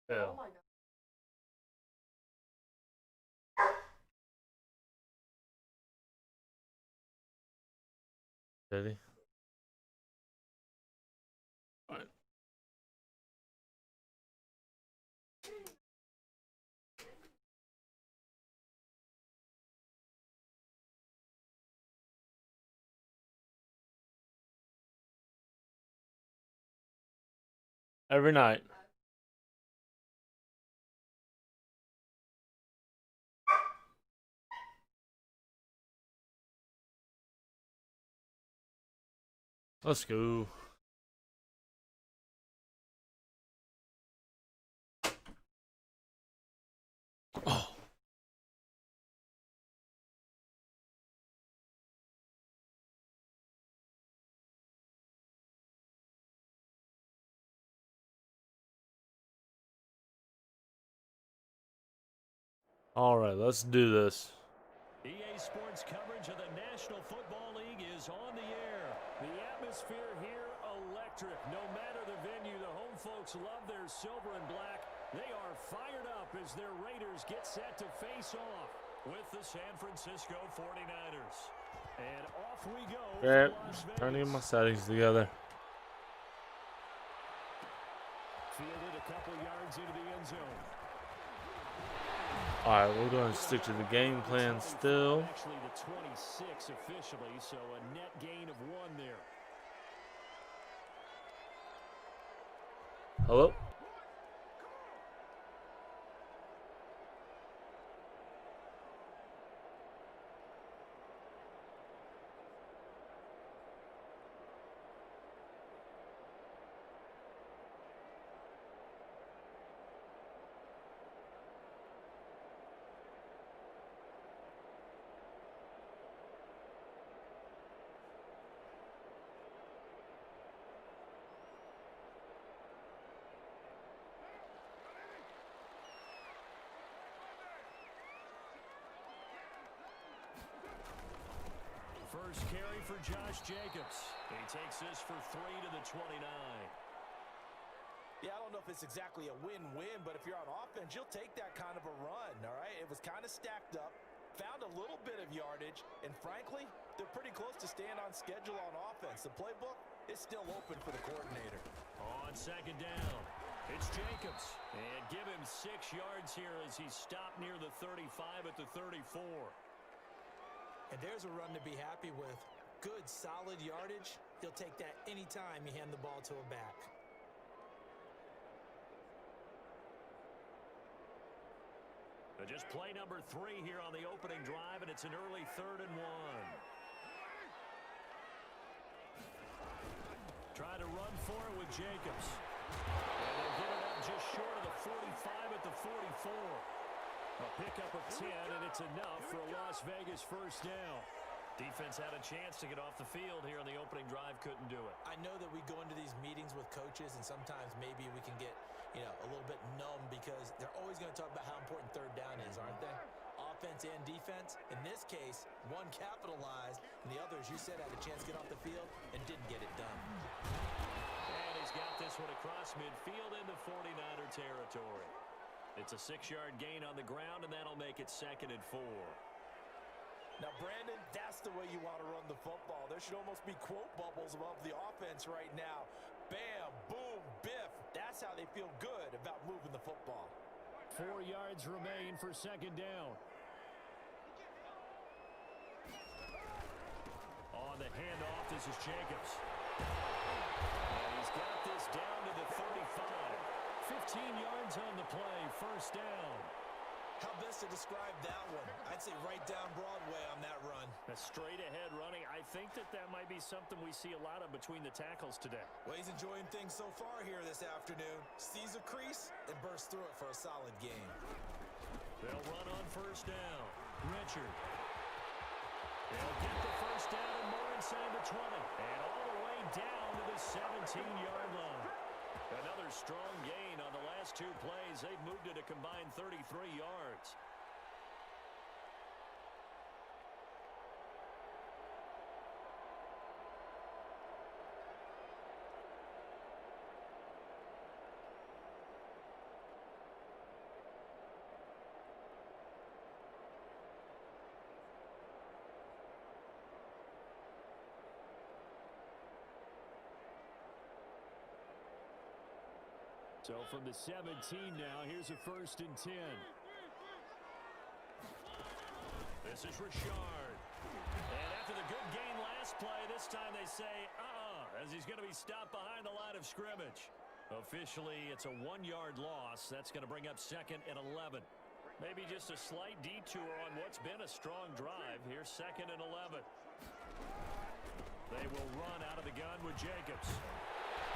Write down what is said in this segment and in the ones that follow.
Yeah. Did he? Alright. Every night. Let's go. Oh. Alright, let's do this. EA Sports coverage of the National Football League is on the air. The atmosphere here, electric. No matter the venue, the home folks love their silver and black. They are fired up as their Raiders get set to face off with the San Francisco 49ers. And off we go. Alright, trying to get my settings together. Fielded a couple yards into the end zone. Alright, we're going to stick to the game plan still. Actually, the 26 officially, so a net gain of 1 there. Hello? First carry for Josh Jacobs. He takes this for 3 to the 29. Yeah, I don't know if it's exactly a win-win, but if you're on offense, you'll take that kind of a run, all right? It was kind of stacked up, found a little bit of yardage, and frankly, they're pretty close to staying on schedule on offense. The playbook is still open for the coordinator. On second down, it's Jacobs. And give him 6 yards here as he stopped near the 35 at the 34. And there's a run to be happy with. Good, solid yardage. He'll take that anytime you hand the ball to a back. Just play number 3 here on the opening drive, and it's an early 3rd and 1. Try to run for it with Jacobs. And they'll get it up just short of the 45 at the 44. A pickup of 10, and it's enough for a Las Vegas first down. Defense had a chance to get off the field here on the opening drive, couldn't do it. I know that we go into these meetings with coaches, and sometimes maybe we can get, a little bit numb because they're always going to talk about how important 3rd down is, aren't they? Offense and defense. In this case, one capitalized, and the other, as you said, had a chance to get off the field and didn't get it done. And he's got this one across midfield into 49er territory. It's a 6-yard gain on the ground, and that'll make it 2nd and 4. Now, Brandon, that's the way you want to run the football. There should almost be quote bubbles above the offense right now. Bam, boom, biff. That's how they feel good about moving the football. 4 yards remain for 2nd down. On the handoff, this is Jacobs. And he's got this down to the 35. 15 yards on the play, first down. How best to describe that one? I'd say right down Broadway on that run. A straight-ahead running. I think that might be something we see a lot of between the tackles today. Well, he's enjoying things so far here this afternoon. Sees a crease and bursts through it for a solid gain. They'll run on first down. Richard. They'll get the first down and more inside the 20. And all the way down to the 17-yard line. Another strong gain on the last 2 plays. They've moved it a combined 33 yards. So from the 17 now, here's a 1st and 10. This is Richard. And after the good gain last play, this time they say, as he's going to be stopped behind the line of scrimmage. Officially, it's a 1-yard loss. That's going to bring up 2nd and 11. Maybe just a slight detour on what's been a strong drive. Here's 2nd and 11. They will run out of the gun with Jacobs.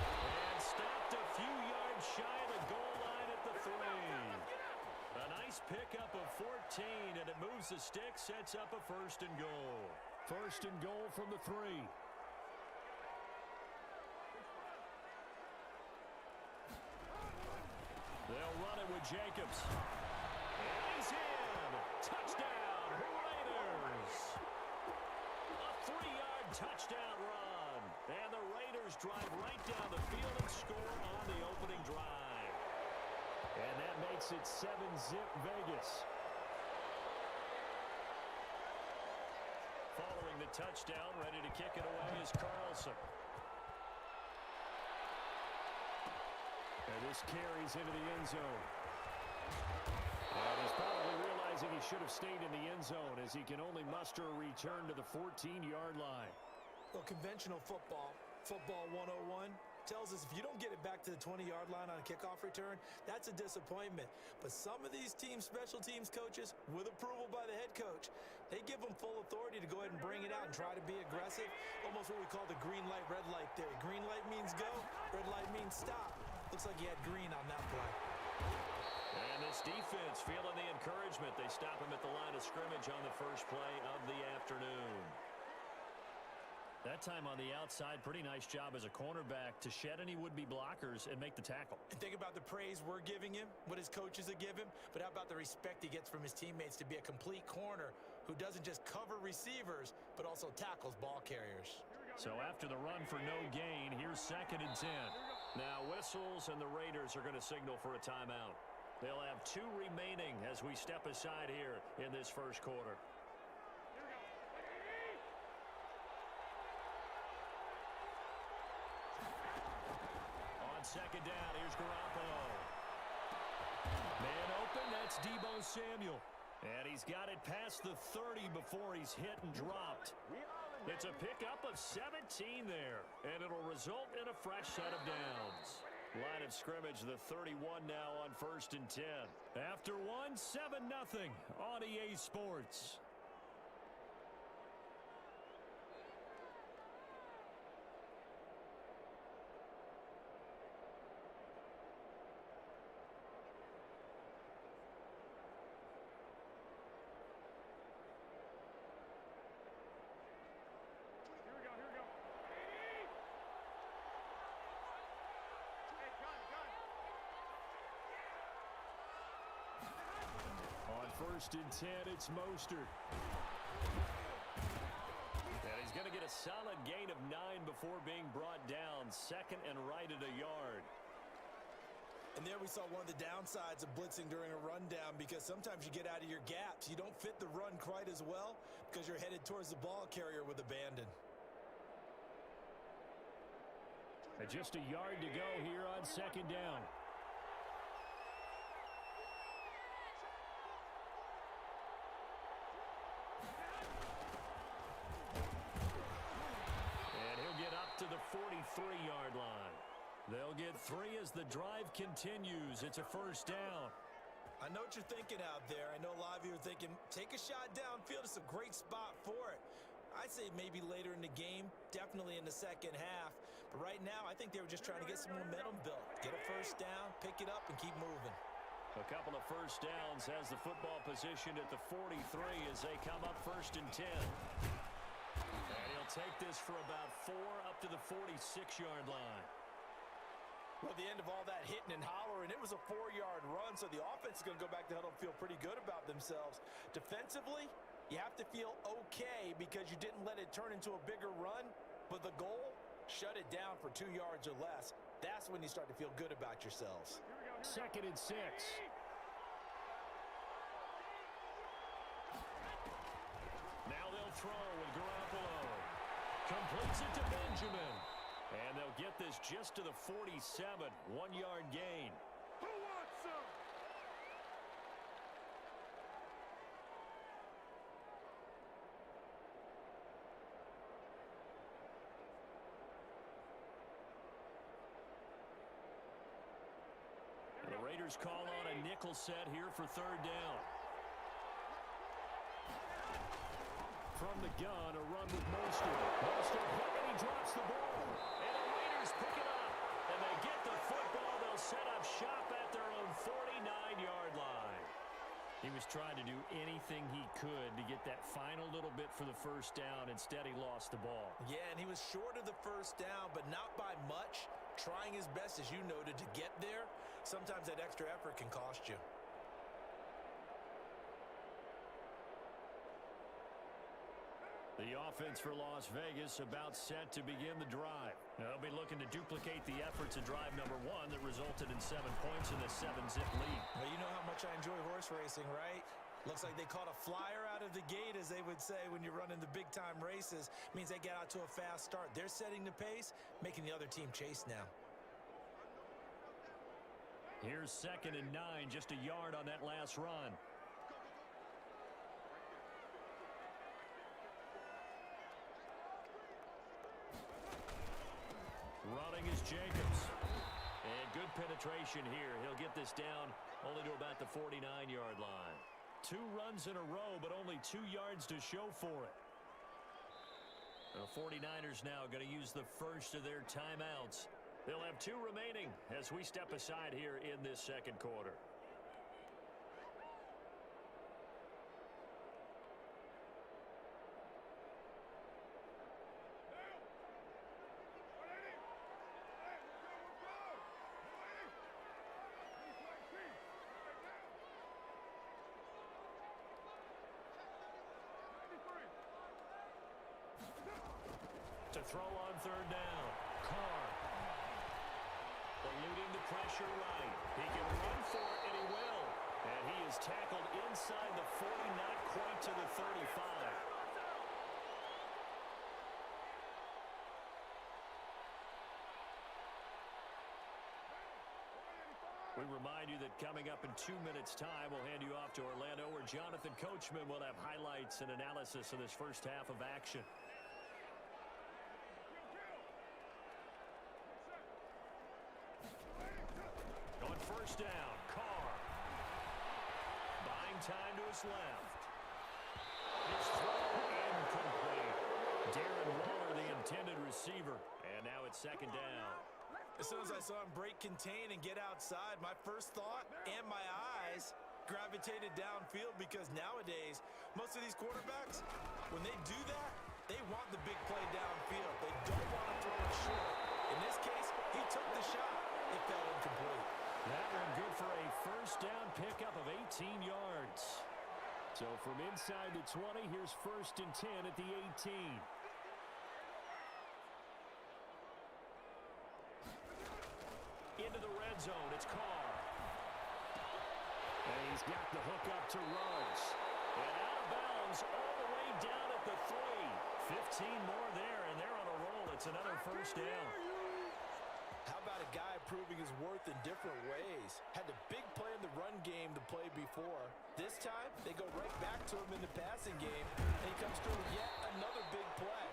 And stopped a few yards shy of the goal line at the 3. A nice pickup of 14, and it moves the stick, sets up a 1st and goal. 1st and goal from the 3. They'll run it with Jacobs. And he's in. Touchdown, Raiders. A 3-yard touchdown run. And the Raiders drive right down the field and score on the opening drive. And that makes it 7-zip Vegas. Following the touchdown, ready to kick it away is Carlson. And this carries into the end zone. And he's probably realizing he should have stayed in the end zone as he can only muster a return to the 14-yard line. Well, conventional football 101, tells us if you don't get it back to the 20-yard line on a kickoff return, that's a disappointment. But some of these special teams coaches, with approval by the head coach, they give them full authority to go ahead and bring it out and try to be aggressive. Almost what we call the green light, red light theory. Green light means go, red light means stop. Looks like he had green on that play. And this defense feeling the encouragement. They stop him at the line of scrimmage on the first play of the afternoon. That time on the outside, pretty nice job as a cornerback to shed any would-be blockers and make the tackle. And think about the praise we're giving him, what his coaches have given him, but how about the respect he gets from his teammates to be a complete corner who doesn't just cover receivers, but also tackles ball carriers. So after the run for no gain, here's 2nd and 10. Now whistles and the Raiders are going to signal for a timeout. They'll have 2 remaining as we step aside here in this first quarter. On 2nd down, here's Garoppolo. Man open, that's Deebo Samuel. And he's got it past the 30 before he's hit and dropped. It's a pickup of 17 there, and it'll result in a fresh set of downs. Line of scrimmage, the 31 now on 1st and 10. After one, 7-0 on EA Sports. On 1st and 10, it's Mostert. And he's going to get a solid gain of 9 before being brought down. 2nd and right at a yard. And there we saw one of the downsides of blitzing during a rundown, because sometimes you get out of your gaps. You don't fit the run quite as well because you're headed towards the ball carrier with abandon. And just a yard to go here on 2nd down. And he'll get up to the 43-yard line. They'll get 3 as the drive continues. It's a 1st down. I know what you're thinking out there. I know a lot of you are thinking, take a shot downfield. It's a great spot for it. I'd say maybe later in the game, definitely in the second half. But right now, I think they were just trying to get some momentum built. Get a 1st down, pick it up, and keep moving. A couple of 1st downs has the football positioned at the 43 as they come up 1st and 10. And he'll take this for about 4 up to the 46-yard line. Well, at the end of all that hitting and hollering, it was a 4-yard run, so the offense is going to go back to huddle and feel pretty good about themselves. Defensively, you have to feel okay because you didn't let it turn into a bigger run, but the goal, shut it down for 2 yards or less. That's when you start to feel good about yourselves. 2nd and 6. Now they'll throw with Garoppolo. Completes it to Benjamin. And they'll get this just to the 47, 1-yard gain. Who wants some? The Raiders call on a nickel set here for third down. From the gun, a run with Mostert. Mostert hit and he drops the ball. And the Raiders pick it up. And they get the football. They'll set up shop at their own 49-yard line. He was trying to do anything he could to get that final little bit for the first down. Instead, he lost the ball. Yeah, and he was short of the first down, but not by much. Trying his best, as you noted, to get there. Sometimes that extra effort can cost you. The offense for Las Vegas about set to begin the drive. They'll be looking to duplicate the efforts of drive number 1 that resulted in 7 points in the 7-zip lead. Well, you know how much I enjoy horse racing, right? Looks like they caught a flyer out of the gate, as they would say when you're running the big-time races. Means they get out to a fast start. They're setting the pace, making the other team chase now. Here's 2nd and 9, just a yard on that last run. Running is Jacobs. And good penetration here. He'll get this down only to about the 49-yard line. 2 runs in a row, but only 2 yards to show for it. The 49ers now going to use the first of their timeouts. They'll have 2 remaining as we step aside here in this second quarter. To throw on third down, Carr. Eluding the pressure right. He can run for it, and he will. And he is tackled inside the 40, not quite to the 35. We remind you that coming up in 2 minutes' time, we'll hand you off to Orlando, where Jonathan Coachman will have highlights and analysis of this first half of action. On first down, Carr. Buying time to his left. His throw incomplete. Darren Waller, the intended receiver. And now it's 2nd down. As soon as I saw him break contain and get outside, my first thought and my eyes gravitated downfield, because nowadays, most of these quarterbacks, when they do that, they want the big play downfield. They don't want to throw it short. In this case, he took the shot. It fell incomplete. That one good for a first down pickup of 18 yards. So from inside the 20, here's 1st and 10 at the 18. Into the red zone, it's Carr. And he's got the hook up to Ruggs. And out of bounds all the way down at the 3. 15 more there, and they're on a roll. It's another first down. How about a guy proving his worth in different ways? Had the big play in the run game to play before. This time, they go right back to him in the passing game, and he comes through with yet another big play.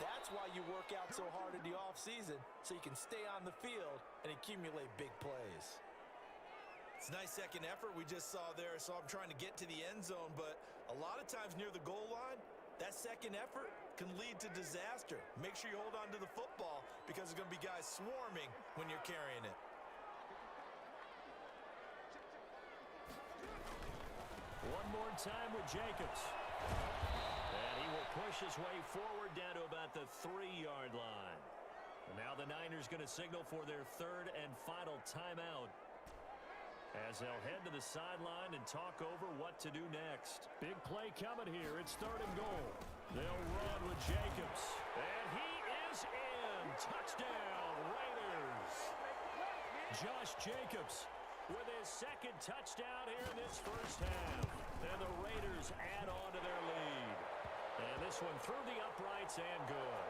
That's why you work out so hard in the offseason, so you can stay on the field and accumulate big plays. It's a nice second effort we just saw there, so I'm trying to get to the end zone, but a lot of times near the goal line, that second effort can lead to disaster. Make sure you hold on to the football, because there's going to be guys swarming when you're carrying it. One more time with Jacobs. And he will push his way forward down to about the 3-yard line. And now the Niners going to signal for their 3rd and final timeout, as they'll head to the sideline and talk over what to do next. Big play coming here. It's 3rd and goal. They'll run with Jacobs. And he is in. Touchdown, Raiders. Josh Jacobs with his 2nd touchdown here in this first half. And the Raiders add on to their lead. And this one through the uprights and good.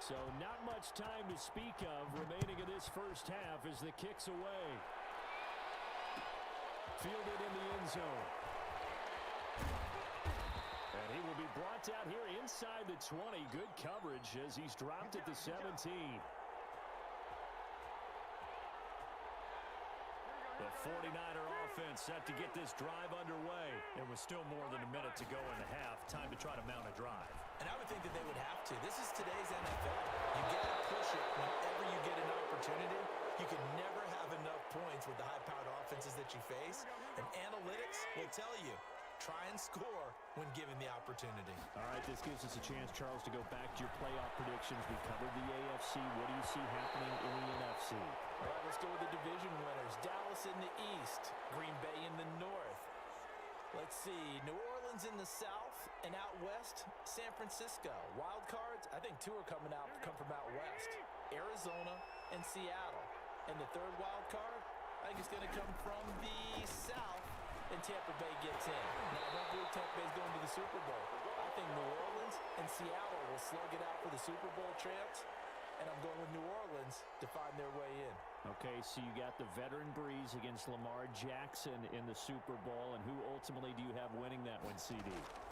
So not much time to speak of remaining in this first half as the kick's away. Fielded in the end zone. And he will be brought down here inside the 20. Good coverage as he's dropped at the 17. The 49er offense set to get this drive underway. It was still more than a minute to go in the half. Time to try to mount a drive. And I would think that they would have to. This is today's NFL. You got to push it whenever you get an opportunity. You can never have enough points with the high-powered offenses that you face. And analytics will tell you, try and score when given the opportunity. All right, this gives us a chance, Charles, to go back to your playoff predictions. We covered the AFC. What do you see happening in the NFC? All right, let's go with the division winners. Dallas in the East, Green Bay in the North. Let's see, New Orleans in the South, and out West, San Francisco. Wild cards, I think two are come from out West. Arizona and Seattle. And the third wild card, I think it's going to come from the South, and Tampa Bay gets in. Now, I don't believe Tampa Bay's going to the Super Bowl. I think New Orleans and Seattle will slug it out for the Super Bowl champs, and I'm going with New Orleans to find their way in. Okay, so you got the veteran Breeze against Lamar Jackson in the Super Bowl, and who ultimately do you have winning that one, CD?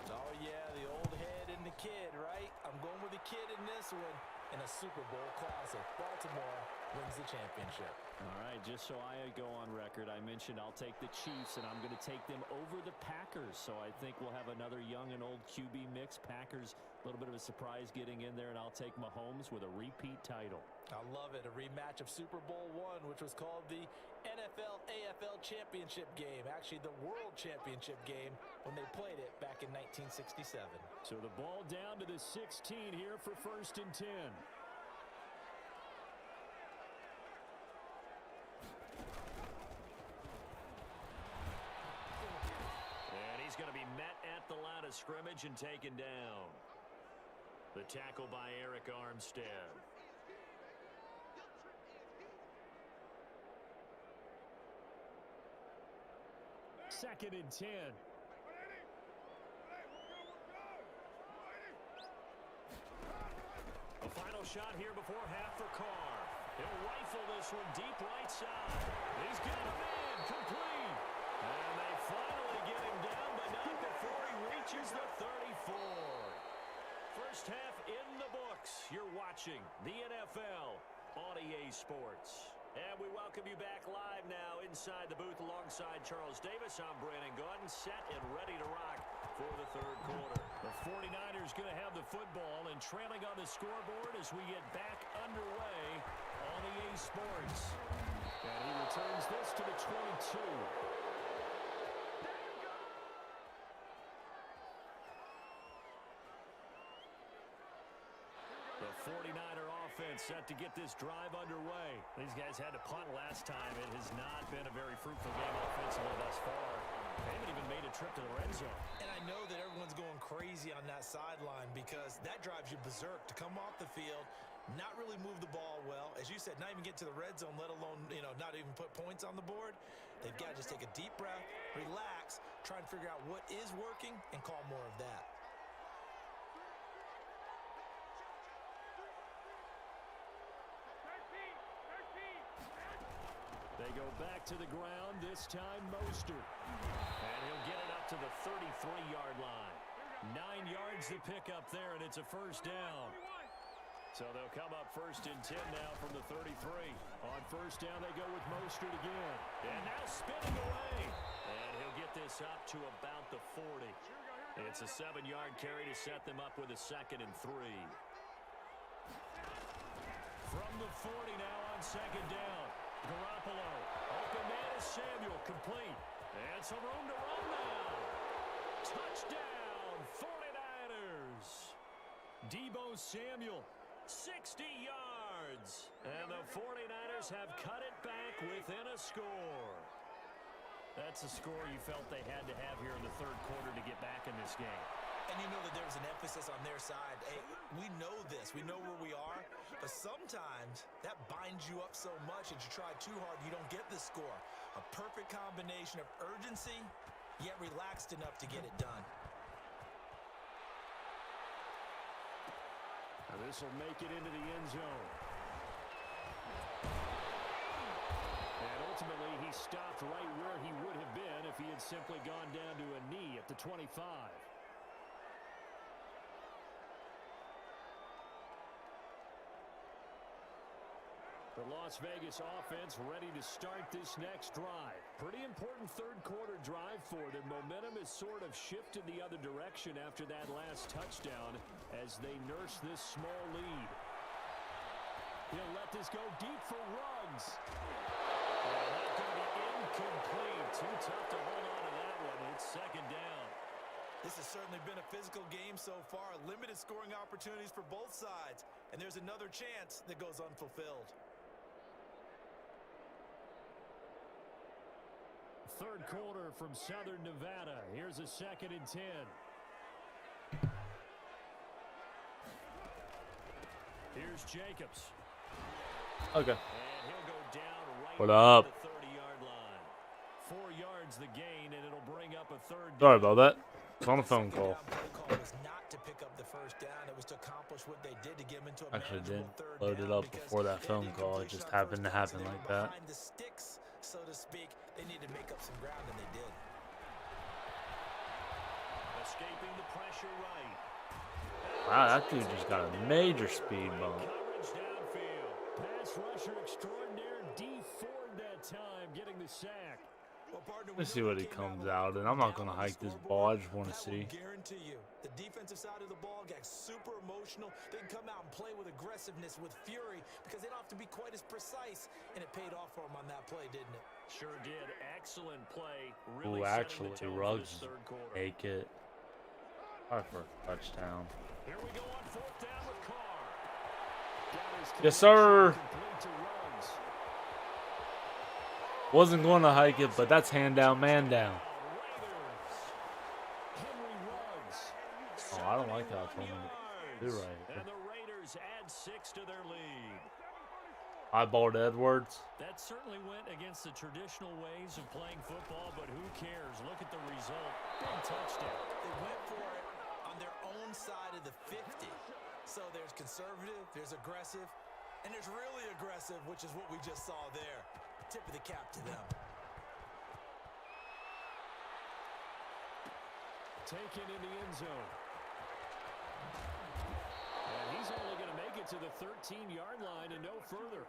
Oh, yeah, the old head and the kid, right? I'm going with the kid in this one in a Super Bowl classic. Baltimore wins the championship. All right, just so I go on record, I mentioned I'll take the Chiefs, and I'm going to take them over the Packers. So I think we'll have another young and old QB mix. Packers, a little bit of a surprise getting in there, and I'll take Mahomes with a repeat title. I love it. A rematch of Super Bowl I, which was called the NFL-AFL Championship game. Actually, the World Championship game when they played it back in 1967. So the ball down to the 16 here for 1st and 10. And he's going to be met at the line of scrimmage and taken down. The tackle by Eric Armstead. 2nd and 10. A final shot here before half for Carr. He'll rifle this one deep right side. He's got a man complete. And they finally get him down, but not before he reaches the 34. First half in the books. You're watching the NFL on EA Sports. And we welcome you back live now inside the booth alongside Charles Davis. I'm Brandon Gaudin, set and ready to rock for the third quarter. The 49ers going to have the football and trailing on the scoreboard as we get back underway on EA Sports. And he returns this to the 22. The 49er offense set to get this drive underway. These guys had to punt last time. It has not been a very fruitful game offensively thus far. They haven't even made a trip to the red zone. And I know that everyone's going crazy on that sideline because that drives you berserk to come off the field, not really move the ball well. As you said, not even get to the red zone, let alone, not even put points on the board. They've got to just take a deep breath, relax, try and figure out what is working, and call more of that. They go back to the ground, this time Mostert. And he'll get it up to the 33-yard line. 9 yards to pick up there, and it's a first down. So they'll come up 1st and 10 now from the 33. On first down, they go with Mostert again. And now spinning away. And he'll get this up to about the 40. It's a 7-yard carry to set them up with a 2nd and 3. From the 40 now on 2nd down. Garoppolo, open man is Samuel, complete. And some room to run now. Touchdown, 49ers. Deebo Samuel, 60 yards. And the 49ers have cut it back within a score. That's a score you felt they had to have here in the third quarter to get back in this game. And you know that there's an emphasis on their side. Hey, we know this. We know where we are. But sometimes that binds you up so much that you try too hard, you don't get the score. A perfect combination of urgency, yet relaxed enough to get it done. And this will make it into the end zone. And ultimately, he stopped right where he would have been if he had simply gone down to a knee at the 25. The Las Vegas offense ready to start this next drive. Pretty important third quarter drive for them. Momentum has sort of shifted the other direction after that last touchdown as they nurse this small lead. He'll let this go deep for Ruggs. And that's going to be incomplete. Too tough to hold on to that one. It's second down. This has certainly been a physical game so far. Limited scoring opportunities for both sides. And there's another chance that goes unfulfilled. Third quarter from Southern Nevada. Here's a 2nd and 10. Here's Jacobs. Okay. And he'll go down right What up? at the 30-yard line. 4 yards the gain, and it'll bring up a third down. Sorry about that. It's on a phone call. Play was not to pick up the first down. It was to accomplish what they did to get him into a Actually manageable didn't third load it down up before that because phone call. It just happened to happen like that. behind the sticks, so to speak. They need to make up some ground, and they did. Escaping the pressure right. Wow, that dude just got a major speed bump. Coverage downfield. Pass rusher extraordinaire. D Ford that time getting the sack. Well, partner, Let's see what he comes out, and I'm not going to hike this ball. I just want to see. Guarantee you, the defensive side of the ball got super emotional. They can come out and play with aggressiveness, with fury, because they don't have to be quite as precise. And it paid off for them on that play, didn't it? Sure did. Excellent play. Really Ooh, setting actually, the tone for Ruggs this third quarter. take it. Probably for a touchdown. Here we go on 4th down with Carr. Got his Yes, sir. complete to Ruggs. Wasn't going to hike it, but that's hand down, man down. Raiders. Henry Ruggs. Oh, I don't like how I told him to do right. And the Raiders add 6 to their lead. Eyeballed Edwards. That certainly went against the traditional ways of playing football, but who cares? Look at the result. Big touchdown. They went for it on their own side of the 50. So there's conservative, there's aggressive, and there's really aggressive, which is what we just saw there. Tip of the cap to them. Taken in the end zone. And he's only going to make it to the 13-yard line and no further.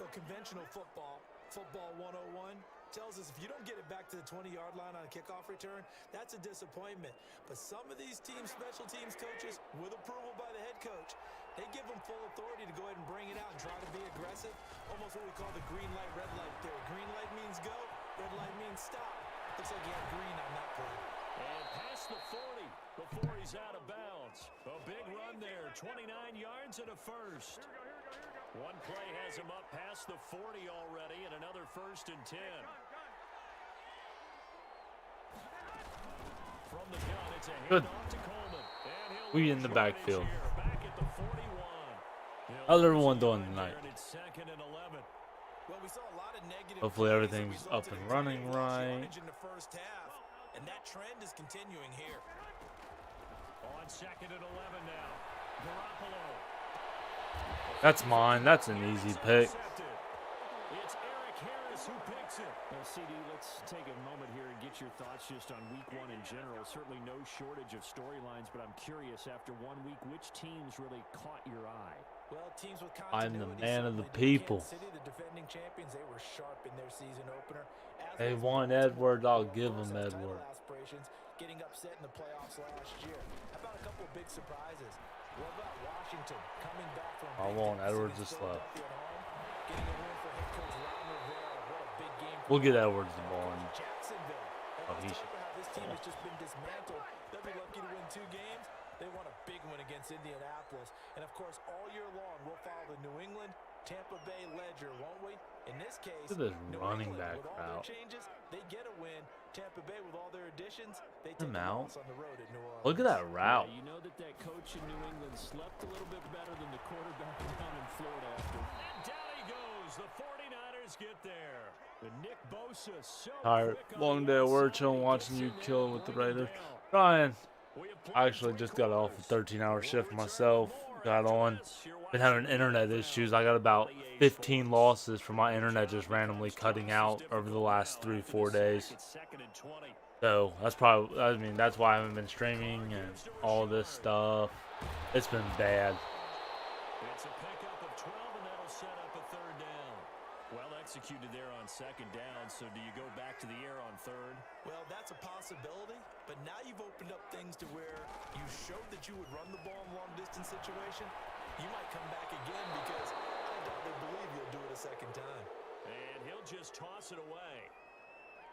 Well, conventional football 101, tells us if you don't get it back to the 20-yard line on a kickoff return, that's a disappointment. But some of these special teams coaches, with approval by the head coach, they give them full authority to go ahead and bring it out and try to be aggressive. Almost what we call the green light, red light theory. Green light means go, red light means stop. Looks like he had green on that play. And past the 40 before he's out of bounds. A big run there, 29 yards and a first. One play has him up past the 40 already, and another 1st and 10. From the gun, it's a handoff to Coleman. And he'll We in the lose backfield. yardage here, back at the 41. How's everyone doing tonight? And it's 2nd and 11. Well, we saw a lot of negative Hopefully plays that everything's resulted up and in running negative right. yardage in the first half, and that trend is continuing here. On 2nd and 11 now. Garoppolo. That's mine. That's an easy pick. It's Eric Harris who picks it. Well, CD, let's take a moment here and get your thoughts just on week 1 in general. Certainly no shortage of storylines, but I'm curious, after 1 week, which teams really caught your eye? Well, teams with I'm the continuity man of the certainly did. people. Kansas City, the defending champions, they were sharp in their season opener. As They was want Baltimore, Edwards, I'll who give also them has title Edwards. aspirations, getting upset in the playoffs last year. How about a couple of big surprises? What about Washington coming back from I big want deficit Edwards against to slap. Philadelphia at home, getting a win for head coach Ron Rivera. What a big game for We'll get them. Edwards the ball. And Jacksonville. And Oh, let's he talk should- about how this team has just been dismantled. They'll be lucky to win 2 games. They won a big win against Indianapolis. And, of course, all year long, we'll follow the New England, Tampa Bay ledger, won't we? In this case, Look at this New running England, back with all their route. changes, they get a win. Tampa Bay, with all their additions, they take Him a out. loss on the road at New Orleans. Look at that route. You know that coach in New England slept a little bit better than the quarterback down in Florida after. And down he goes. The 49ers get there. And Nick Bosa so Tired. quick on Long the day at outside. work, chilling, He watching gets you in there kill and with the bring it Raiders. down. Ryan, We have I played actually 3 just got off a quarters. 13-hour We'll shift return myself. with more got on. Been having internet issues. I got about 15 losses from my internet just randomly cutting out over the last 3-4 days. So that's probably, I mean, that's why I haven't been streaming and all this stuff. It's been bad. It's a pickup of 12, and that'll set up a third down. Well executed there on second down, so do you go back to the air on third? Well, that's a possibility, but now you've opened up things to where you showed that you would run the ball in a long-distance situation. You might come back again because I doubt they believe you'll do it a second time. And he'll just toss it away.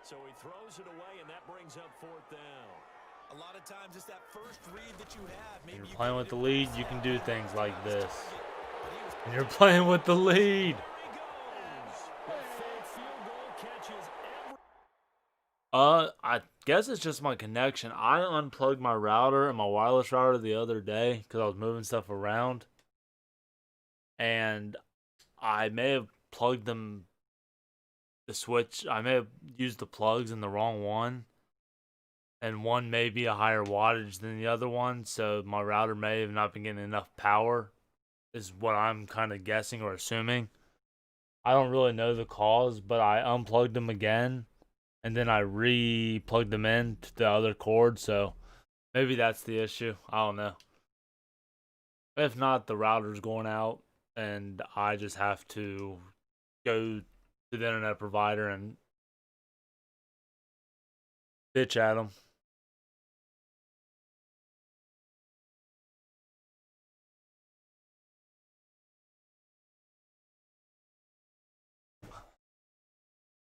So he throws it away, and that brings up fourth down. A lot of times it's that first read that you have. Maybe When you're playing with the lead, you can do things like this. and And you're playing with the lead. I guess it's just my connection. I unplugged my router and my wireless router the other day because I was moving stuff around. And I may have plugged the switch. I may have used the plugs in the wrong one. And one may be a higher wattage than the other one. So my router may have not been getting enough power, is what I'm kind of guessing or assuming. I don't really know the cause, but I unplugged them again. And then I re-plugged them in to the other cord, so maybe that's the issue. I don't know. If not, the router's going out, and I just have to go to the internet provider and bitch at them.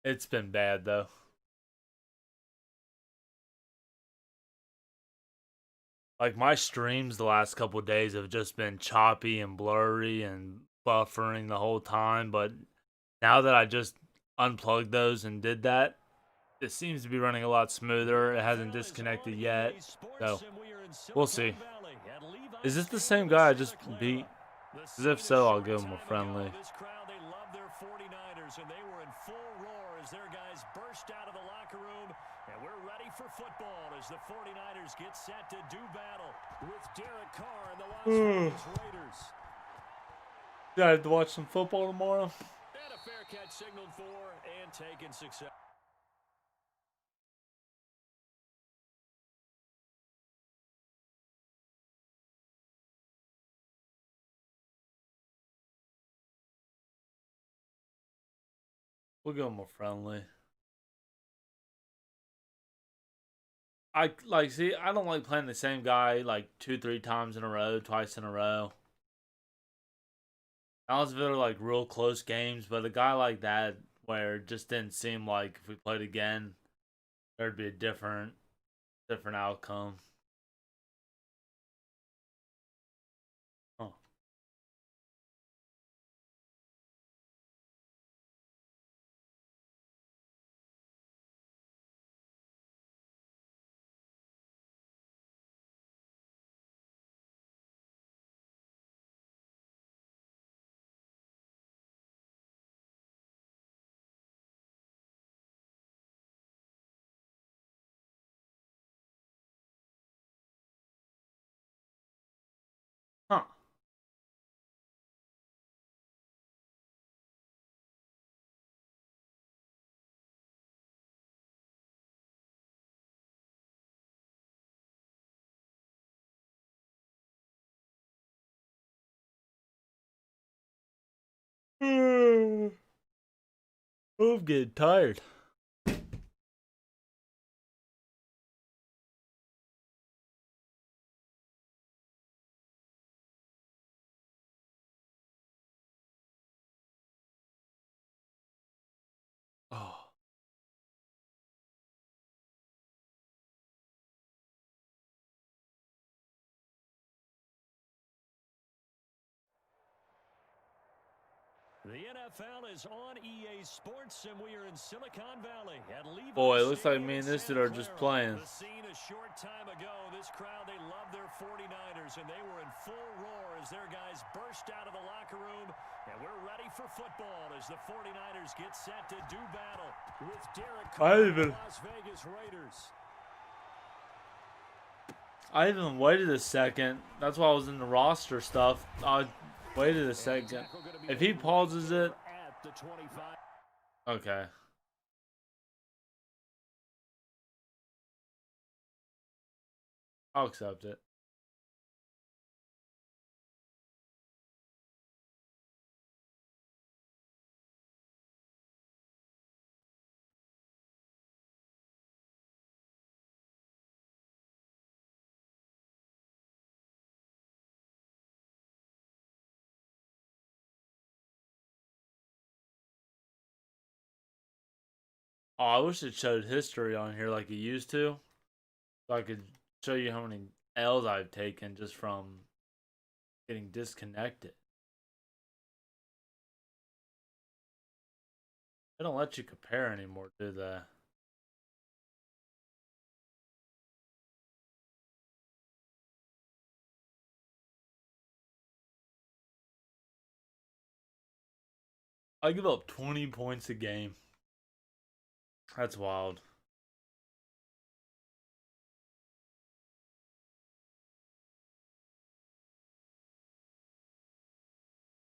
It's been bad, though. Like, my streams the last couple of days have just been choppy and blurry and buffering the whole time. But now that I just unplugged those and did that, it seems to be running a lot smoother. It hasn't disconnected yet. So, we'll see. Is this the same guy I just beat? Because if so, I'll give him a friendly. This crowd, they love their 49ers, and they were in full roar as their guys burst out of the locker room. And we're ready for football as the 49ers get set to do battle with Derek Carr and the Las Vegas Raiders. Yeah, I have to watch some football tomorrow. And a fair catch signaled for and taken success. We'll give him a friendly. See, I don't like playing the same guy like 2-3 times in a row, twice in a row. Unless they're like real close games, but a guy like that where it just didn't seem like if we played again, there'd be a different outcome. Huh. Huh. I'm getting tired. Oh. The NFL is on EA Sports, and we are in Silicon Valley at Levi's Boy, it looks like Stadium me and in this dude Santa are just Clara. playing. The scene a short time ago. This crowd, they love their 49ers, and they were in full roar as their guys burst out of the locker room. And we're ready for football as the 49ers get set to do battle with Derek Carr and the Las Vegas Raiders. I even waited a second. That's why I was in the roster stuff. I waited a second. If he pauses it, okay. I'll accept it. Oh, I wish it showed history on here like it used to. So I could show you how many L's I've taken just from getting disconnected. They don't let you compare anymore, do they? I give up 20 points a game. That's wild.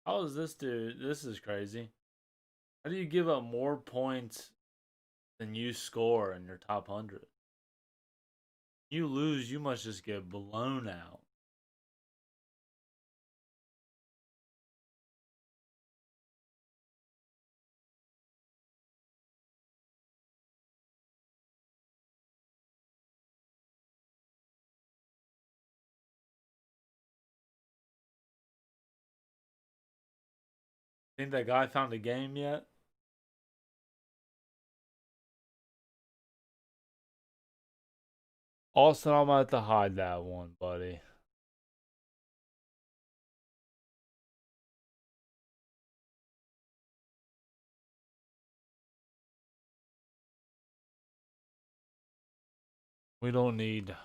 How is this dude? This is crazy. How do you give up more points than you score in your top 100? You lose, you must just get blown out. Think that guy found a game yet? Austin, I'm gonna have to hide that one, buddy. We don't need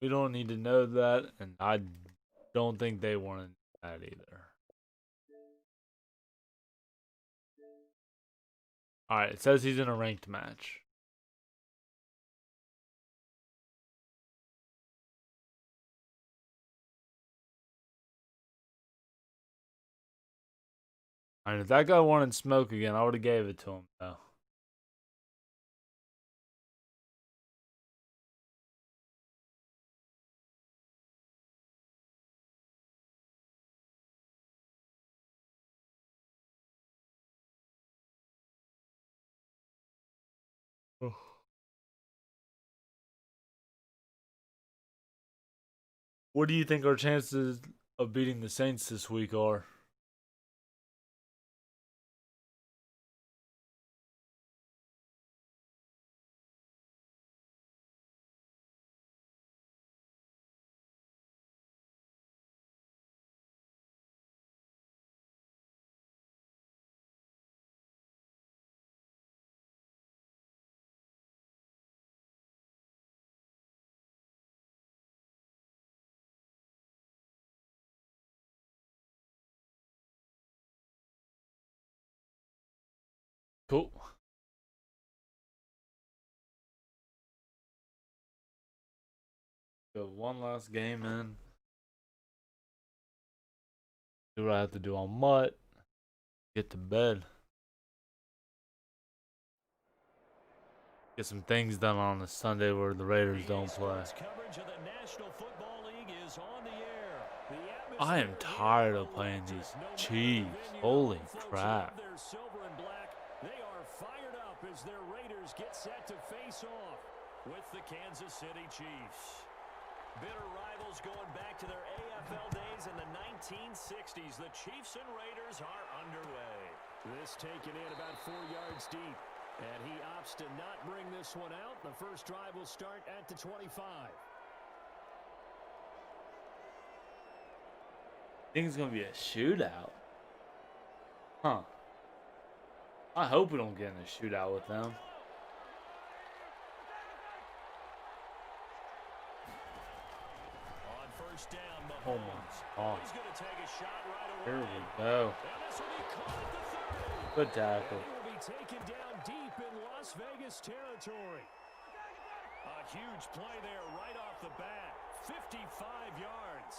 we don't need to know that, and I don't think they wanted that either. Alright, it says he's in a ranked match. Alright, if that guy wanted smoke again, I would have gave it to him though. What do you think our chances of beating the Saints this week are? Cool. Go one last game in. Do what I have to do on Mutt. Get to bed. Get some things done on a Sunday where the Raiders don't play. I am tired of playing these Chiefs. Holy crap. They are fired up as their Raiders get set to face off with the Kansas City Chiefs. Bitter rivals going back to their AFL days in the 1960s. The Chiefs and Raiders are underway. This taken in about 4 yards deep. And he opts to not bring this one out. The first drive will start at the 25. I think it's going to be a shootout. Huh. I hope we don't get in a shootout with them. On first down, Oh my God. He's going to take a shot right Here away. we go. And this will be caught at the 30. Good tackle. He will be taken down deep in Las Vegas territory. A huge play there right off the bat. 55 yards.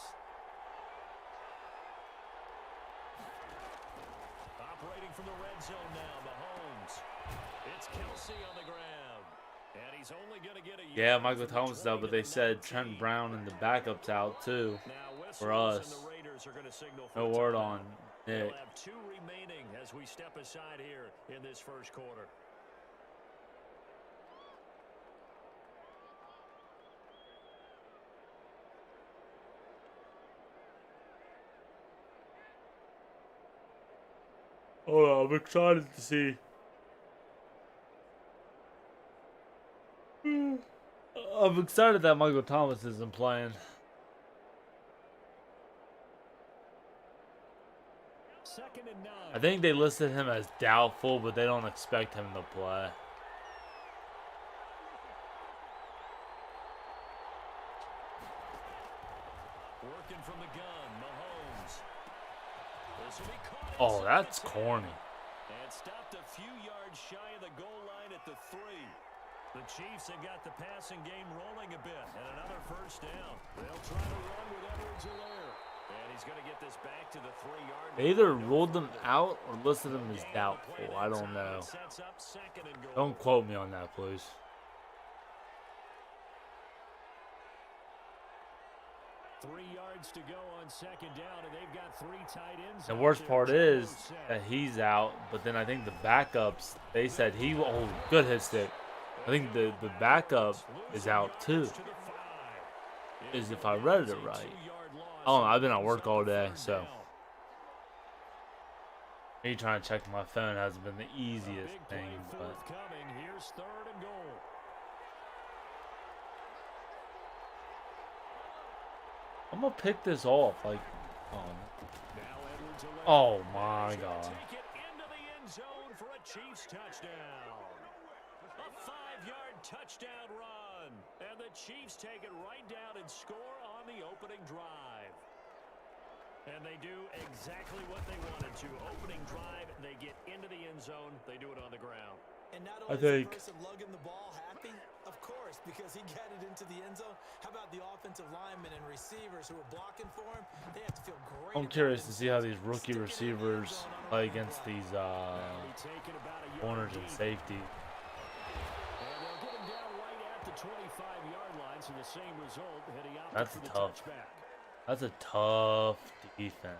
Operating from the red zone now, Mahomes. It's Kelsey on the ground. And he's only going to get a Yeah, Michael Thomas is out, but they said Trent Brown and the backup's out too for us. No word on Nick. We'll have 2 remaining as we step aside here in this first quarter. Oh, I'm excited to see. I'm excited that Michael Thomas isn't playing. Second and 9. I think they listed him as doubtful, but they don't expect him to play. Working from the gun, Mahomes. This will be caught Oh, inside that's the 10. corny. And stopped a few yards shy of the goal line at the 3. The Chiefs have got the passing game rolling a bit. And another first down. They'll try to run with Edwards-Helaire. And he's going to get this back to the 3-yard line. They either ruled them out or listed him as doubtful. I don't know. Sets up second and goal. Don't quote me on that, please. 3 yards to go on second down, and they've got 3 tight ends. The out worst there. part is Set. that he's out, but then I think the backups, they said he, oh, good hit stick. I think the backup is out too, is if I read it right. I don't know, I've been at work all day, so me trying to check my phone hasn't been the easiest thing, but Here's third and goal. I'm gonna pick this off, like, oh my god. Take it into the end zone for a Chiefs touchdown. A 5-yard touchdown run. And the Chiefs take it right down and score on the opening drive. And they do exactly what they wanted to. Opening drive, they get into the end zone. They do it on the ground. And not I only think is the person lugging the ball happy, of course, because he got it into the end zone. How about the offensive linemen and receivers who are blocking for him? They have to feel great. I'm curious to see how these rookie receivers play against these corners and safety. And they'll get him down right at the 25-yard line, so the same result, heading out That's for the tough. touchback. That's a tough defense.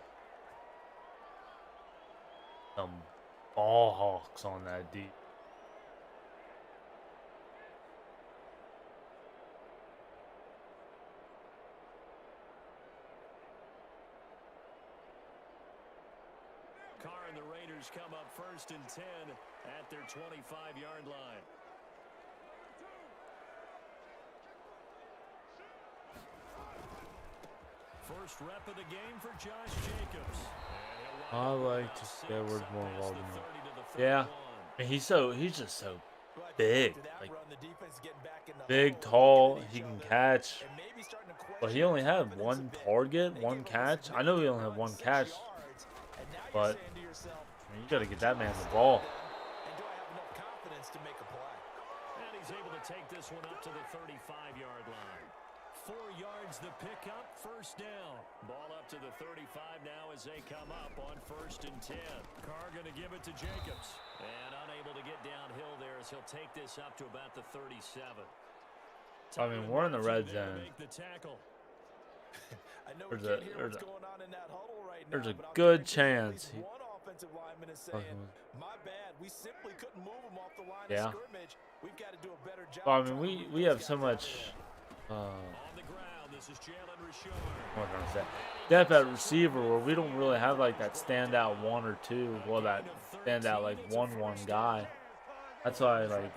Some ball hawks on that deep. Carr and the Raiders come up first and 10 at their 25-yard line. First rep of the game for Josh Jacobs. I like to see Edwards more involved in that. Yeah, and he's just so big, like big, tall. He can catch, but he only had 1 target, 1 catch. I know he only had 1 catch, but I mean, you got to get that man the ball. And do I have enough confidence to make a play? And he's able to take this one up to the 35-yard line. 4 yards the pickup, first down. Ball up to the 35 now as they come up on first and 10. Carr going to give it to Jacobs. And unable to get downhill there as he'll take this up to about the 37. I mean, we're in the red zone. I know There's we a- can't hear there's what's a- going on in that huddle right There's now, a but I'll good guarantee you at chance. least one offensive lineman is saying, my bad, we simply couldn't move him off the line Yeah. of scrimmage. We've got to do a better job. Well, I trying mean, to move we those have so guys out of much. there. On the ground, this is Jalen Richard. What am I gonna say? Depth at receiver, where we don't really have like that standout 1 or 2. Well, that standout like 1 guy. That's why I like.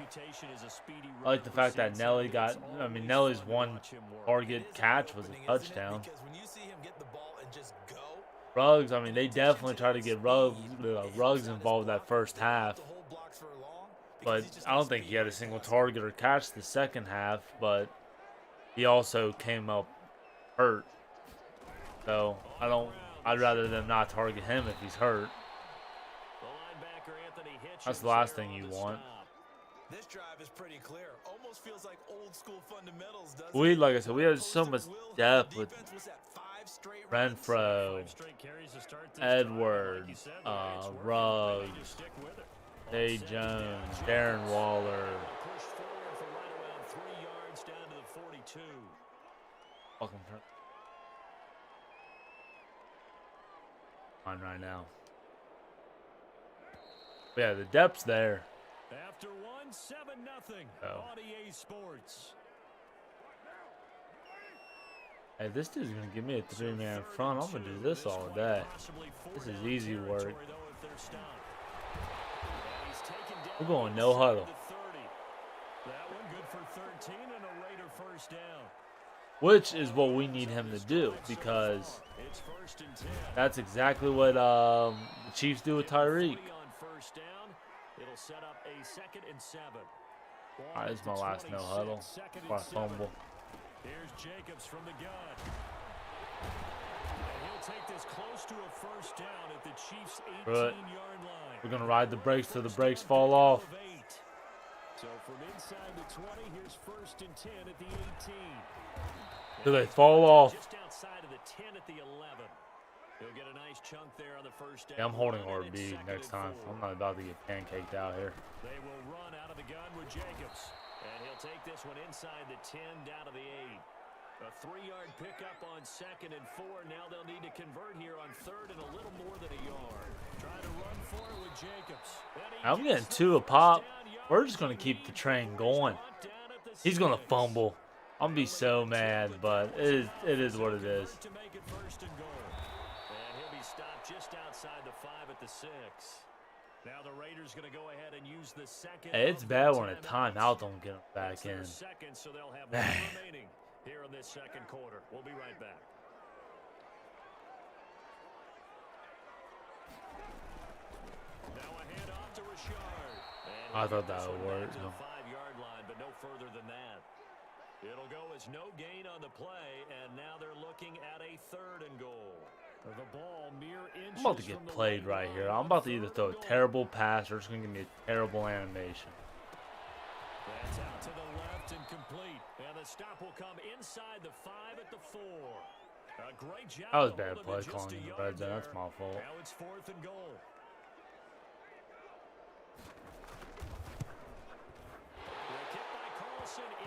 I like the fact that Nelly got. I mean, Nelly's 1 target catch was a touchdown. Because when you see him get the ball and just go, Ruggs, I mean, they definitely try to get Ruggs involved that first half, the whole blocks for long. but I don't think he had a single target or catch the second half. But he also came up hurt, so I'd rather them not target him if he's hurt. The linebacker Anthony Hitchens That's the last there thing on you the want. stop. This drive is pretty clear. almost feels like old school fundamentals, doesn't We, it? like I said, we have so Post much at will here on depth with defense. Was that 5 straight runs? Renfro, 5 straight carries to start this drive, and like you Edwards, said, Larry, it's working. They need to Ruggs, stick with it. On Day second down, Jones, Jacobs Darren Waller. will push forward for right around 3 yards down to the 42. Fucking on right now. But yeah, the depth's there. After one, 7-0 Oh. on EA Sports. Hey, this dude's gonna give me a 3-man front. I'm gonna do this all day. This is easy work. We're going no huddle. That one good for 13 and a Raider first down. Which is what we need him to do, because It's 1st and 10. that's exactly what the Chiefs do with Tyreek. On first down, it'll set up a 2nd and 7. All right, this is my last no huddle. My fumble. Here's Jacobs from the gun. And he'll take this close to a first down at the Chiefs' 18-yard line. We're gonna ride the brakes till the brakes fall off. So from inside the 20, here's 1st and 10 at the 18. Do they fall off? Just outside of the 10 at the 11. He'll get a nice chunk there on the first down. Yeah, I'm holding run, and it's RB 2nd next and time. 4. I'm not about to get pancaked out here. They will run out of the gun with Jacobs. And he'll take this one inside the 10 down to the 8. A 3-yard pickup on 2nd and 4. Now they'll need to convert here on 3rd and a little more than a yard. Trying to run for it with Jacobs. I'm getting 2 a pop. We're just going to keep the train going. He's going to fumble. I'm going to be so mad, but it is what it is. To make it 1st and goal. And he'll be stopped just outside the 5 at the 6. Now the Raiders going to go ahead and use the 2nd. Hey, it's bad when a timeout don't get him back in. Second, so they'll have one remaining here in this 2nd quarter. We'll be right back. Now a handoff to Rashard. I thought that would work. To the 5-yard line, but no further than that. It'll go as no gain on the play, and now they're looking at a 3rd and goal. The ball mere inches I'm about to get played right here. I'm about to either throw a terrible pass or it's going to give me a terrible animation. That's out to the left and complete. And the stop will come inside the 5 at the 4. A great job. That was bad play calling in the red zone. That's my fault. Now it's 4th and goal.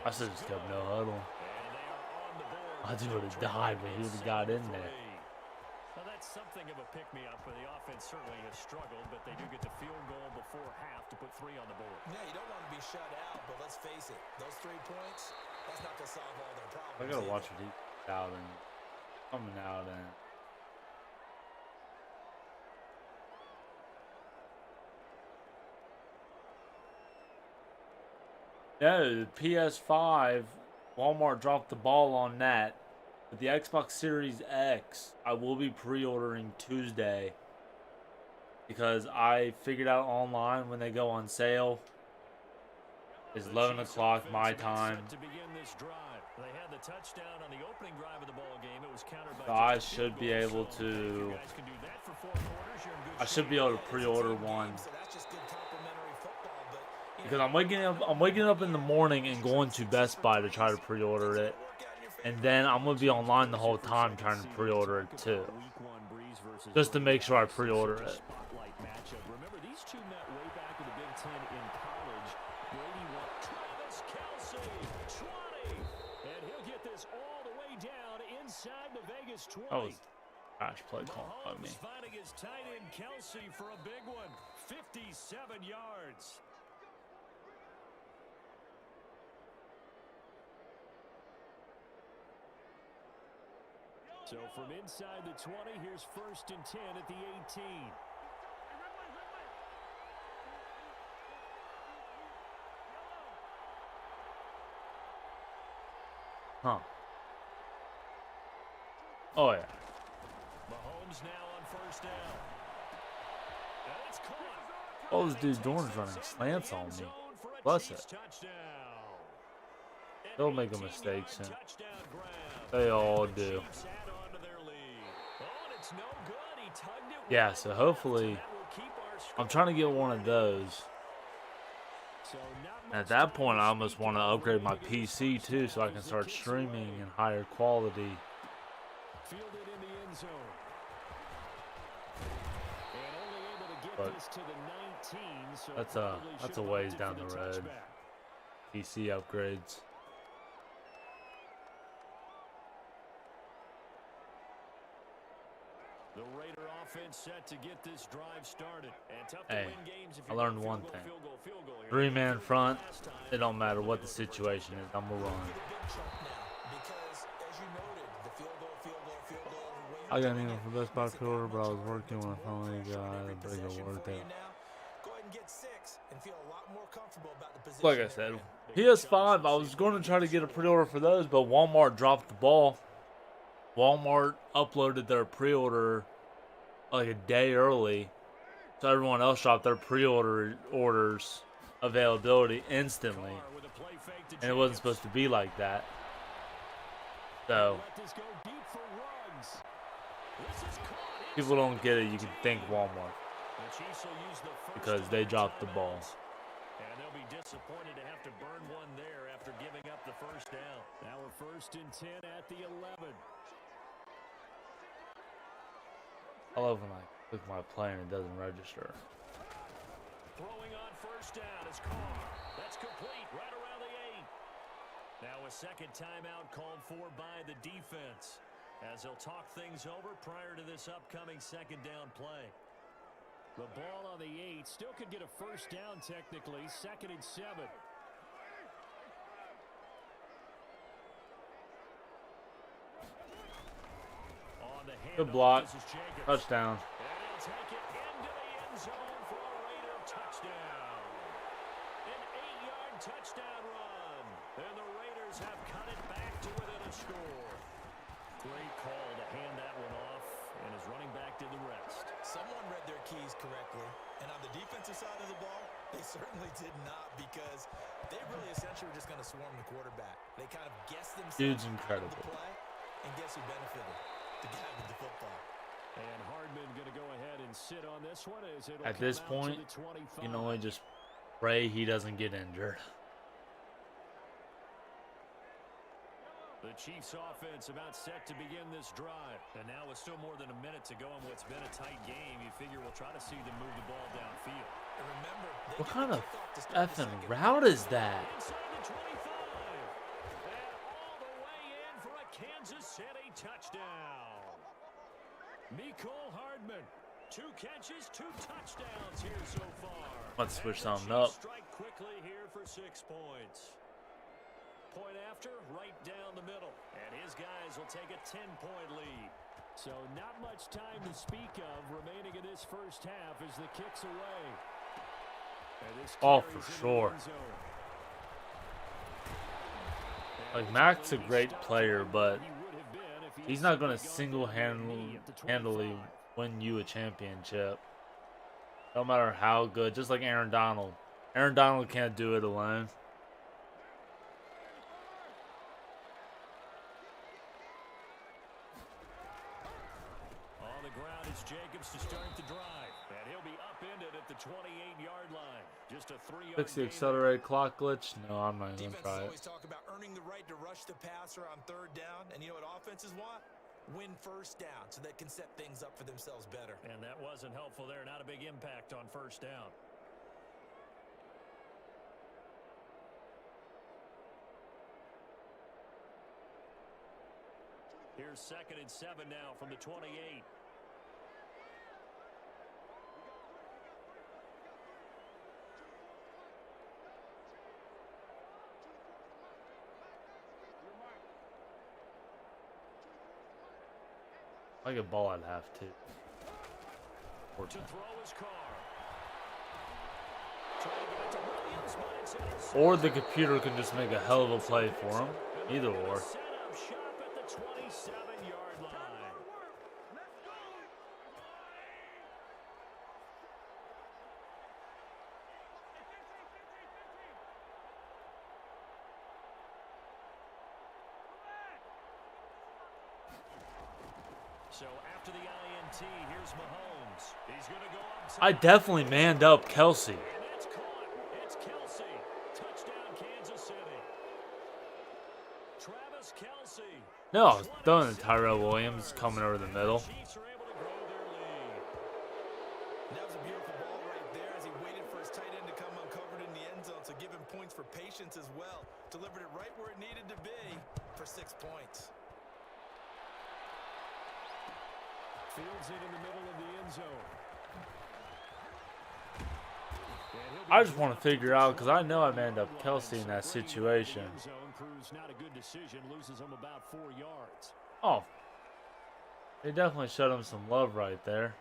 I should have just kept no huddle. I just would have died, but he would have got in there. Well, that's something of a pick-me-up, but the offense certainly has struggled, but they do get the field goal before half to put 3 on the board. Yeah, you don't want to be shut out, but let's face it, those 3 points, that's not going to solve all their problems. I gotta watch what he's out and coming out and. No, the PS5, Walmart dropped the ball on that. But the Xbox Series X, I will be pre-ordering Tuesday. Because I figured out online when they go on sale. It's 11 o'clock my time. To begin this drive. They had the touchdown on the opening drive of the ball game. It was countered by So I should be able to. I should be able to pre-order one. Because I'm waking up in the morning and going to Best Buy to try to pre-order it. And then I'm going to be online the whole time trying to pre-order it too. Just to make sure I pre-order it. Remember, these two met way back in the Big Ten in college. Brady won. Travis Kelce, 20. And he'll get this all the way down inside the Vegas 20. That was trash play call by me. Finding his tight end Kelce for a big one. 57 yards. So from inside the 20, here's 1st and 10 at the 18. Huh. Oh, yeah. Mahomes now on 1st down. And it's caught. Oh, this dude Dorn's running slants on me. Bless it. They'll make a mistake soon. They all do. Yeah, so hopefully I'm trying to get one of those. So not At much that time point, I to almost speak want to of upgrade my remaining in this PC first too, so I half can as the start kicks streaming away. in higher quality. Fielded in the end zone. And only able to get But this to the 19, so that's probably a should have ways opted down for the the road. touchback. PC upgrades. The Raider offense set to get this drive started. And tough to Hey, win games if I you're learned going one field goal, thing. field goal, field goal here. 3-man Third front, last time, it don't matter able to what the go for the first situation is. touchdown. I'm gonna run. Get a big chunk now because, as you noted, the field goal way I of got an doing email it from Best Buy makes it that pre-order, but I much was harder, working puts when I more finally pressure on got every a bigger possession work for you out. now. Go ahead and get 6 and feel a lot more comfortable about the position Like I that said, you're in. PS5, I was going to try to get a pre-order for those, but Walmart dropped the ball. Walmart uploaded their pre-order like a day early, so everyone else dropped their pre-order orders availability instantly, Carr with a play fake to and it wasn't Jacobs. supposed to be like that. So Let this go deep for Ruggs. This is caught people don't inside get the it. You can 15. thank Walmart The Chiefs will use the first because of they their dropped the ball. timeouts. And they'll be disappointed to have to burn one there after giving up the first down. Now we're 1st and 10 at the 11. I love when I click my play and it doesn't register. Throwing on 1st down is Carr. That's complete right around the 8. Now a second timeout called for by the defense as they'll talk things over prior to this upcoming 2nd down play. The ball on the 8 still could get a 1st down technically. 2nd and 7. On the Good handoff, block. this is Jacobs. Touchdown. And he'll take it into the end zone for a Raider touchdown. An 8-yard touchdown run. And the Raiders have cut it back to within a score. Great call to hand that one off, and his running back did the rest. Someone read their keys correctly, and on the defensive side of the ball, they certainly did not because they really essentially were just going to swarm the quarterback. They kind of guessed themselves Dude's out of incredible. the play, and guess who benefited? The guy with the football. And Hardman going to go ahead and sit on this one as it'll At come this out point, to the 25. you can only just pray he doesn't get injured. The Chiefs offense about set to begin this drive. And now with still more than a minute to go in what's been a tight game, you figure we'll try to see them move the ball downfield. And remember, they What get kind the of kickoff to start the effing second route is that? Inside the 25. And all the way in for a Kansas City touchdown. Nicole Hardman. 2 catches, 2 touchdowns here so far. Let's switch And the something Chiefs up. strike quickly here for 6 points. Point after, right down the middle. And his guys will take a 10-point lead. So not much time to speak of remaining in this first half as the kick's away. And this Oh, carries for into the sure. end zone. Like, Mac's a great player, but he's not going to single-handedly win you a championship. No matter how good. Just like Aaron Donald. Aaron Donald can't do it alone. On the ground is Jacobs to start the drive. And he'll be upended at the 28-yard line. Just a 3-yard Fix the gain. accelerated clock glitch? No, I'm not even going to Defenses try it. always talk about earning the right to rush the passer on 3rd down, and you know what offenses want? Win 1st down so they can set things up for themselves better. And that wasn't helpful there. Not a big impact on 1st down. Here's 2nd and 7 now from the 28. If I get ball, I'd have to. To throw his car. Trying to get it to Williams, but it's intercepted. Or the computer can just make a hell of a play for him. Either or. Set up shop at the 27-yard line. So after the INT, here's Mahomes. He's going to go up top. I definitely manned up Kelsey. And it's caught. It's Kelsey. Travis Kelce. No, I was throwing to Tyrell Williams coming over the middle. Chiefs are able to grow their lead. That was a beautiful ball right there as he waited for his tight end to come uncovered in the end zone, so give him points for patience as well. Delivered it right where it needed to be for 6 points. Fields it in the middle of the end zone. I just want to figure out, because I know I may end up Kelsey in that situation. Not a good decision, loses him about 4 yards. Oh, they definitely showed him some love right there.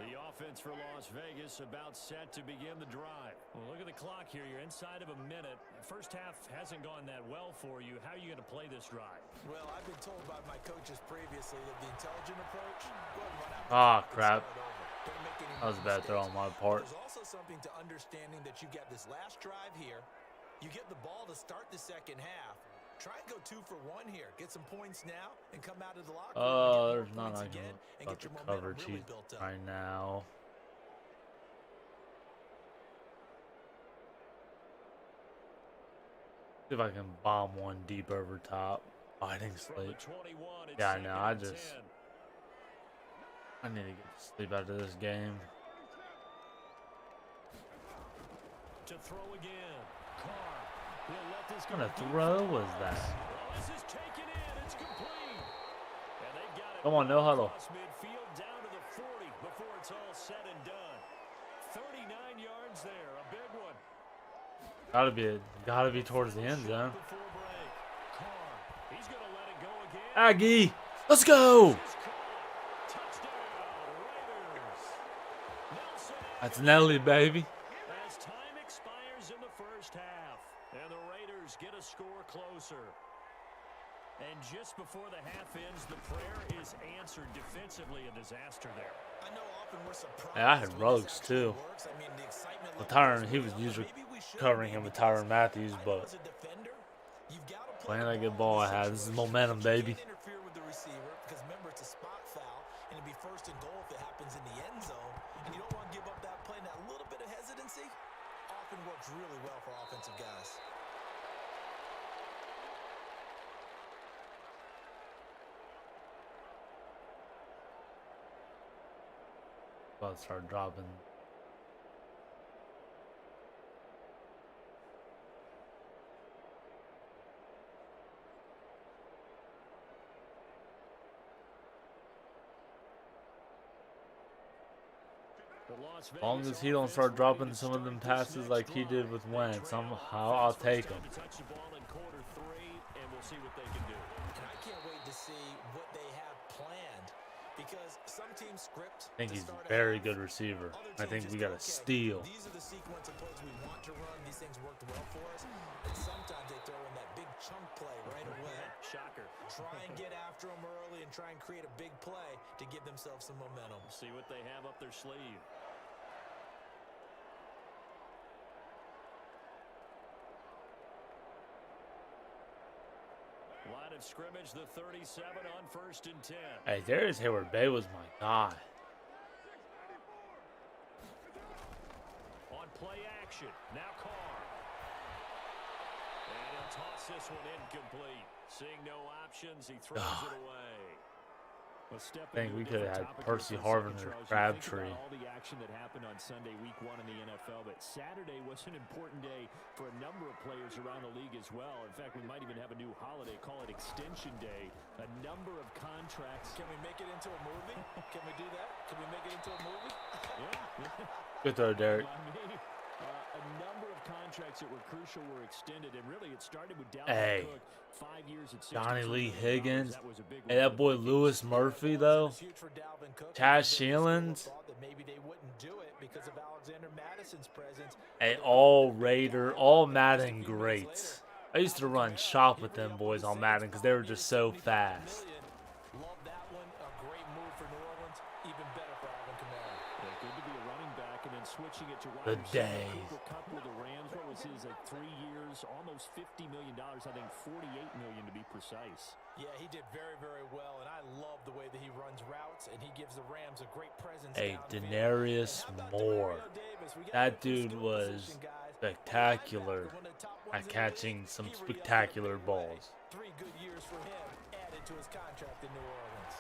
The offense for Las Vegas about set to begin the drive. Well, look at the clock here. You're inside of a minute. First half hasn't gone that well for you. How are you going to play this drive? Well, I've been told by my coaches previously that the intelligent approach, go ahead and run out. Ah, crap. Don't make any That was a bad throw on my part. There's also something to understanding that you get this last drive here. You get the ball to start the second half. Try and go 2 for 1 here. Get some points now and come out of the locker room. Oh, there's not points like again and about get the your momentum coverage really he's built up. right now. See if I can bomb one deep over top. Fighting sleep. Yeah, I know. I need to get sleep out of this game. To throw again. Carr. He'll let this What kind of throw was that? This is taken in. It's complete. And they've got it Come on, no huddle. across midfield down to the 40 before it's all said and done. 39 yards there. A big one. Gotta be towards the end zone. Before break. Carr. He's going to let it go again. Aggie, let's go. Touchdown, Raiders. Nelson That's Nelly, baby. as time expires in the first half. And the Raiders get a score closer. And just before the half ends, the prayer is answered defensively. A disaster there. I know often we're surprised. Yeah, I had when this Ruggs, actually too. works. I mean, the excitement With level Tyron, is he really was high. usually Maybe we should covering be him with because Tyron Matthews, I know but as a defender, you've got to play playing the that good ball ball I in had. This is situations. momentum, But you baby. can't interfere with the receiver because remember it's a spot foul and it'd be first and goal if it happens in the end zone. And you don't want to give up that play. And that little bit of hesitancy often works really well for offensive guys. About to start dropping. As long as he don't start dropping some of them passes like he did with Wentz, somehow I'll take him. And we'll see what they can do. And I can't wait to see what they have planned because some teams script. I think he's a very good receiver. I think we got a steal. These are the sequence of plays we want to run. These things worked well for us. And sometimes they throw in that big chunk play right away. Shocker. Try and get after them early and try and create a big play to give themselves some momentum. See what they have up their sleeve. Line of scrimmage, the 37 on 1st and 10. Hey, Darius Hayward-Bay was my guy. On play action, now Carr. And he'll toss this one incomplete. Seeing no options, he throws it away. I think we could have had Percy Harvin or Crabtree. All the action that happened on Sunday, week 1 in the NFL, but Saturday was an important day for a number of players around the league as well. In fact, we might even have a new holiday, call it Extension Day. A number of contracts. Can we make it into a movie? Can we do that? Can we make it into a movie? Yeah. Good throw, Derek. A number of contracts that were crucial were extended, and really it started with Dalvin Hey. Cook. 5 years at Johnny $62 Lee million. Higgins. That was a big Hey, one that for boy the Vikings. Lewis Murphy, though. It's huge for Dalvin Cook Chaz because they Sheelan's. thought that maybe they wouldn't do it because of Alexander Madison's presence. Hey, all Raider, all Madden greats. I used to run shop with them boys on Madden because they were just so fast. Love that one. A great move for New Orleans, even better for Alvin Kamara. Yeah, good to be a running back and then switching it to The wide receiver. days. Cooper Kupp with the Rams. What was his, 3 years, almost $50 million, I think $48 million to be precise. Yeah, he did very, very well, and I love the way that he runs routes, and he gives the Rams a great presence. Hey, downfield. Denarius Moore. That dude was spectacular at catching some spectacular balls. 3 good years for him added to his contract in New Orleans.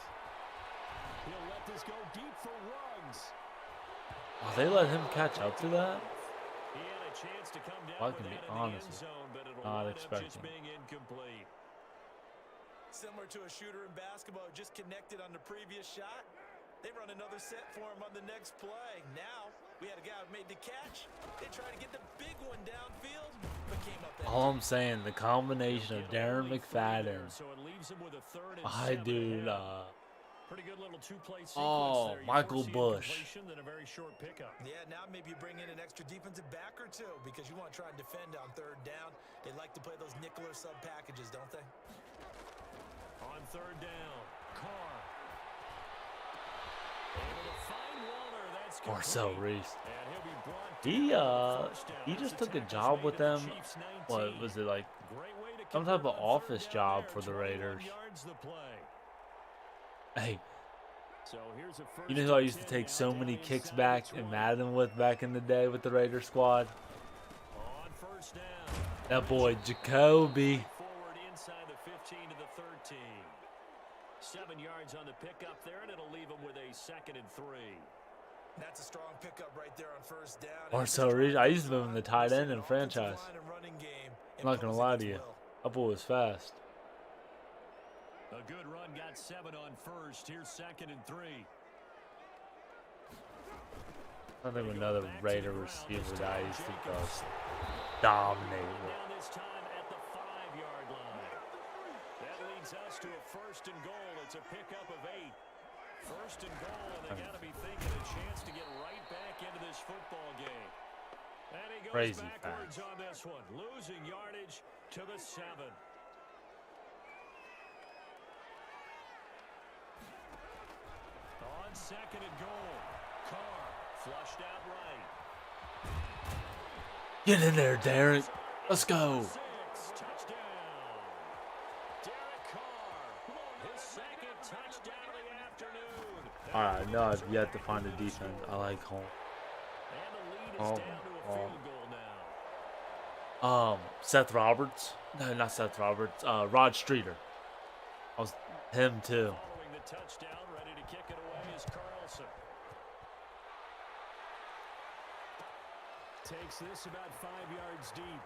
He'll let this go deep for Ruggs. Oh, they let him catch up to that? He had a chance to come down I with can be that in the honest end with you. zone, but it'll Not wind up just expecting. being incomplete. Similar to a shooter in basketball, just connected on the previous shot. They run another set for him on the next play. Now, we had a guy who made the catch. They tried to get the big one downfield, but came up All I'm saying, the combination of Darren McFadden, So it leaves him with a 3rd and my 7 dude, ahead. Pretty good little 2-play sequence oh, there. You Michael force the Bush. incompletion, then a very short pickup. Yeah, now maybe you bring in an extra defensive back or two because you want to try and defend on 3rd down. They like to play those nickel or sub packages, don't they? On 3rd down, Carr. Able to find Waller. That's Marcel complete. Reese. And he'll be brought He down for the first down. he As just the took a tackle's job made with at the them. Chiefs' 19. What was it like? Great way to Some type convert of on office 3rd job down for the there. 21 Raiders. yards the play. Hey, So here's a you know first who I and used to 10 take now so down many inside kicks the back 20. in Madden with back in the day with the Raider squad? On 1st down. That boy Jacoby. Forward inside the 15 to the 13. 7 yards on the pickup there, and it'll leave him with a 2nd and 3. That's a strong pickup right there on 1st down. Marcel Reese. I used to move him the tight end in franchise. I'm not gonna lie to you. That boy was fast. A good run, got 7 on 1st. Here's 2nd and 3. I think another Raider receiver that I used to just dominate with. Down this time at the 5-yard line. That leads us to a 1st and goal. It's a pickup of 8. 1st and goal, and they got to be thinking a chance to get right back into this football game. And he goes Crazy backwards fast. on this one, losing yardage to the 7. On 2nd and goal, Carr flushed out right. Get in there, Derek. Let's go. 6, touchdown. Derek Carr, his 2nd touchdown of the afternoon. All right, no, I've yet to find a defense. I like home. And the lead is Oh, down to a field goal now. Seth Roberts. No, not Seth Roberts. Rod Streeter. I was him too. Following the touchdown, ready to kick it away is Carlson. Takes this about 5 yards deep.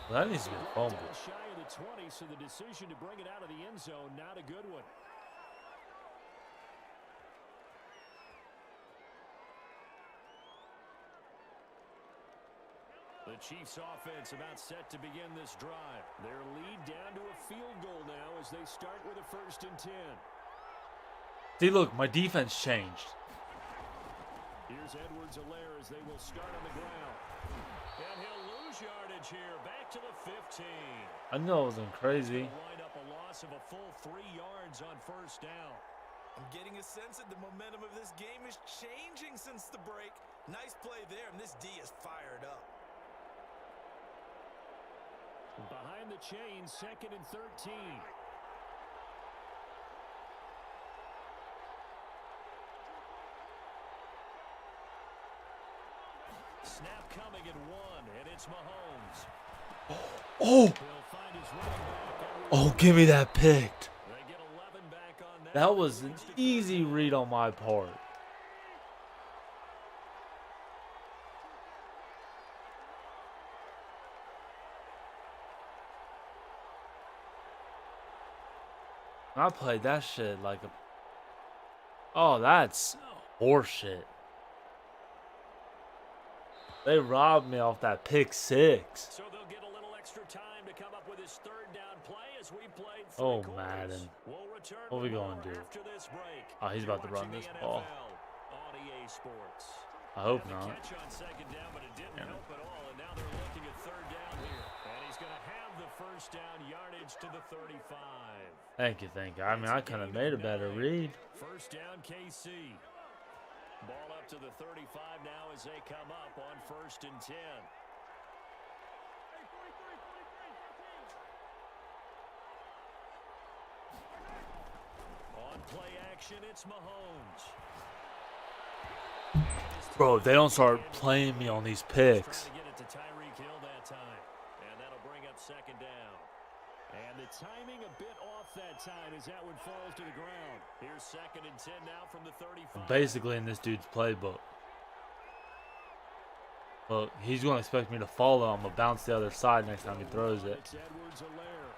Well, that needs to be a fumble. Down shy of the 20, so the decision to bring it out of the end zone, not a good one. The Chiefs offense about set to begin this drive. Their lead down to a field goal now as they start with a 1st and 10. See, look, my defense changed. Here's Edwards-Helaire as they will start on the ground. And he'll lose yardage here, back to the 15. I know it wasn't crazy. He'll wind up a loss of a full 3 yards on 1st down. I'm getting a sense that the momentum of this game is changing since the break. Nice play there, and this D is fired up. Behind the chains, 2nd and 13. Snap coming at 1, and it's Mahomes. Oh, He'll find his running back. oh, give me that pick. They get 11 back on that. That was an easy read on my part. I played that shit like a... Oh, that's horseshit. They robbed me off that pick 6. So they'll get a little extra time to come up with his 3rd down play as we played 3 Oh, quarters. Madden. We'll return What we with gonna more do? after this break. Oh, he's You're about to run watching this the ball. NFL on EA Sports. I hope And the not. catch on 2nd down, but it didn't Yeah. help at all. And now they're looking at 3rd down here. And he's going to have the first down yardage to the 35. Thank you, thank you. I mean, I could have made a better read. First down, KC. Ball up to the 35 now as they come up on 1st and 10. On play action, it's Mahomes. Bro, if they don't start playing me on these picks. Trying to get it to Tyreek Hill that time. And that'll bring up 2nd down. And the timing a bit off that time as that one falls to the ground. Here's 2nd and 10 now from the 35. Basically in this dude's playbook. Look, he's going to expect me to follow. I'm going to bounce the other side next time he throws it. It's Edwards-Helaire.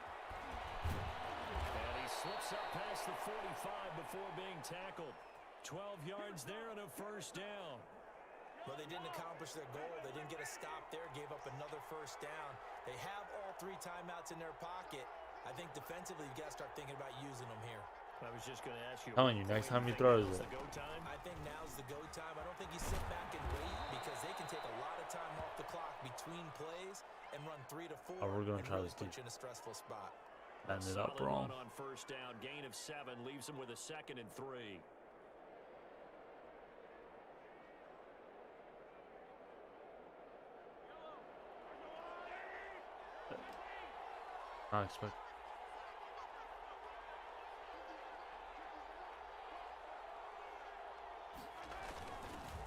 And he slips up past the 45 before being tackled. 12 yards there and a first down. But they didn't accomplish their goal. They didn't get a stop there, gave up another first down. They have all 3 timeouts in their pocket. I think defensively, you got to start thinking about using them here. I was just going to ask you. Telling you, next time he throws it. I think now's the go time. I don't think you sit back and wait because they can take a lot of time off the clock between plays and run 3 to 4. Oh, we're going to try really this put you in a stressful spot. Ended up wrong. On first down, gain of 7 leaves him with a 2nd and 3. I expect.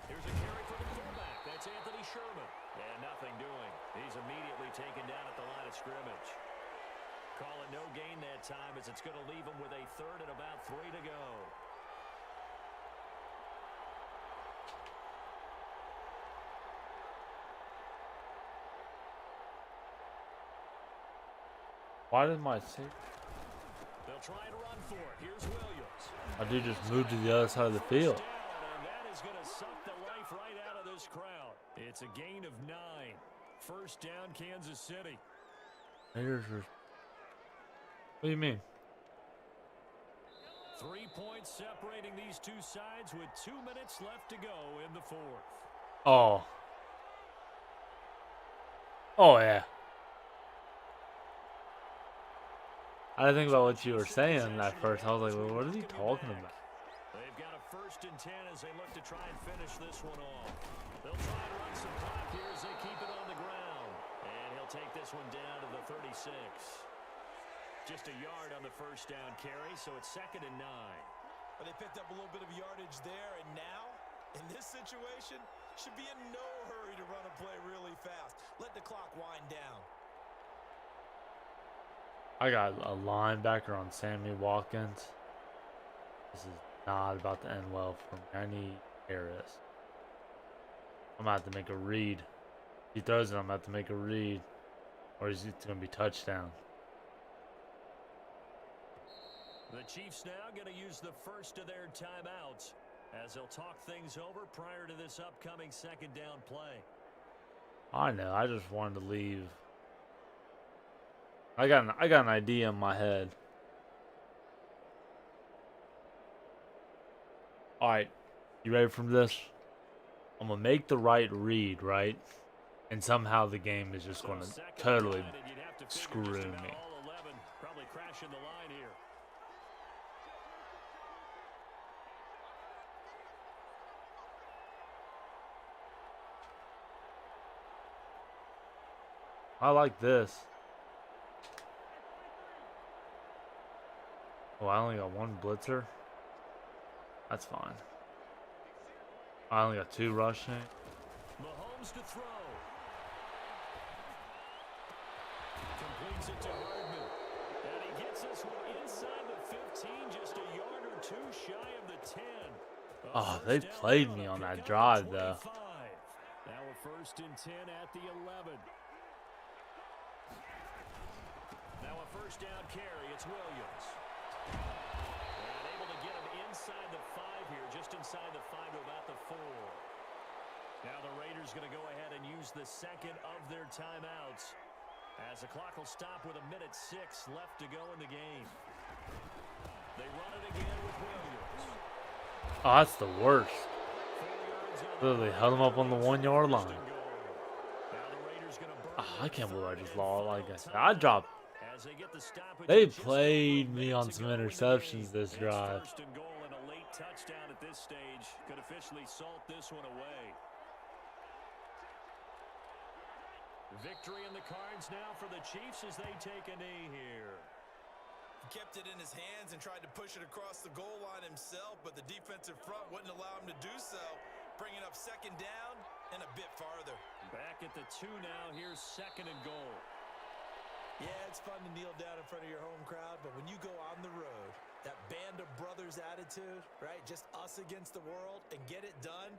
Here's a carry for the fullback. That's Anthony Sherman. And nothing doing. He's immediately taken down at the line of scrimmage. Call it no gain that time as it's going to leave him with a 3rd and about 3 to go. Why did my safety? They'll try and run for it. Here's Williams. I do just move to the other side of the field. And that is going to suck the life right out of this crowd. It's a gain of 9. First down, Kansas City. Raiders are... What do you mean? 3 points separating these two sides with 2 minutes left to go in the 4th. Oh. Oh, yeah. I didn't think about what you were saying at first. I was like, well, what is he talking about? They've got a 1st and 10 as they look to try and finish this one off. They'll try to run some clock here as they keep it on the ground. And he'll take this one down to the 36. Just a yard on the first down carry, so it's 2nd and 9. Well, they picked up a little bit of yardage there, and now, in this situation, should be in no hurry to run a play really fast. Let the clock wind down. I got a linebacker on Sammy Watkins. This is not about to end well for me. I need Harris. I'm about to make a read. If he throws it, I'm about to make a read. Or is it going to be touchdown? The Chiefs now going to use the first of their timeouts as they'll talk things over prior to this upcoming 2nd down play. I know. I just wanted to leave. I got an idea in my head. All right, you ready for this? I'm gonna make the right read, right? And somehow the game is just gonna totally screw me. Probably crashing the line here. I like this. Oh, I only got 1 blitzer. That's fine. I only got 2 rushing. Mahomes to throw. Completes it to Hardman. And he gets this one inside the 15, just a yard or 2 shy of the 10. Oh, they played me on that drive, though. Now a 1st and 10 at the 11. Now a first down carry. It's Williams. And able to get him inside the 5 here, just inside the 5 to about the 4. Now the Raiders going to go ahead and use the 2nd of their timeouts as the clock will stop with 1:06 left to go in the game. They run it again with Williams. Oh, that's the worst. Literally held him up on the 1-yard line. Oh, I can't believe I just lost. Like I said, I dropped As they get the stoppage, They just played over a me minute on to some go in the interceptions game. this It's drive. first and goal, and a late touchdown at this stage could officially salt this one away. Victory in the cards now for the Chiefs as they take a knee here. He kept it in his hands and tried to push it across the goal line himself, but the defensive front wouldn't allow him to do so, bringing up second down and a bit farther. Back at the 2 now. Here's second and goal. Yeah, it's fun to kneel down in front of your home crowd, but when you go on the road, that band of brothers attitude, right? Just us against the world and get it done.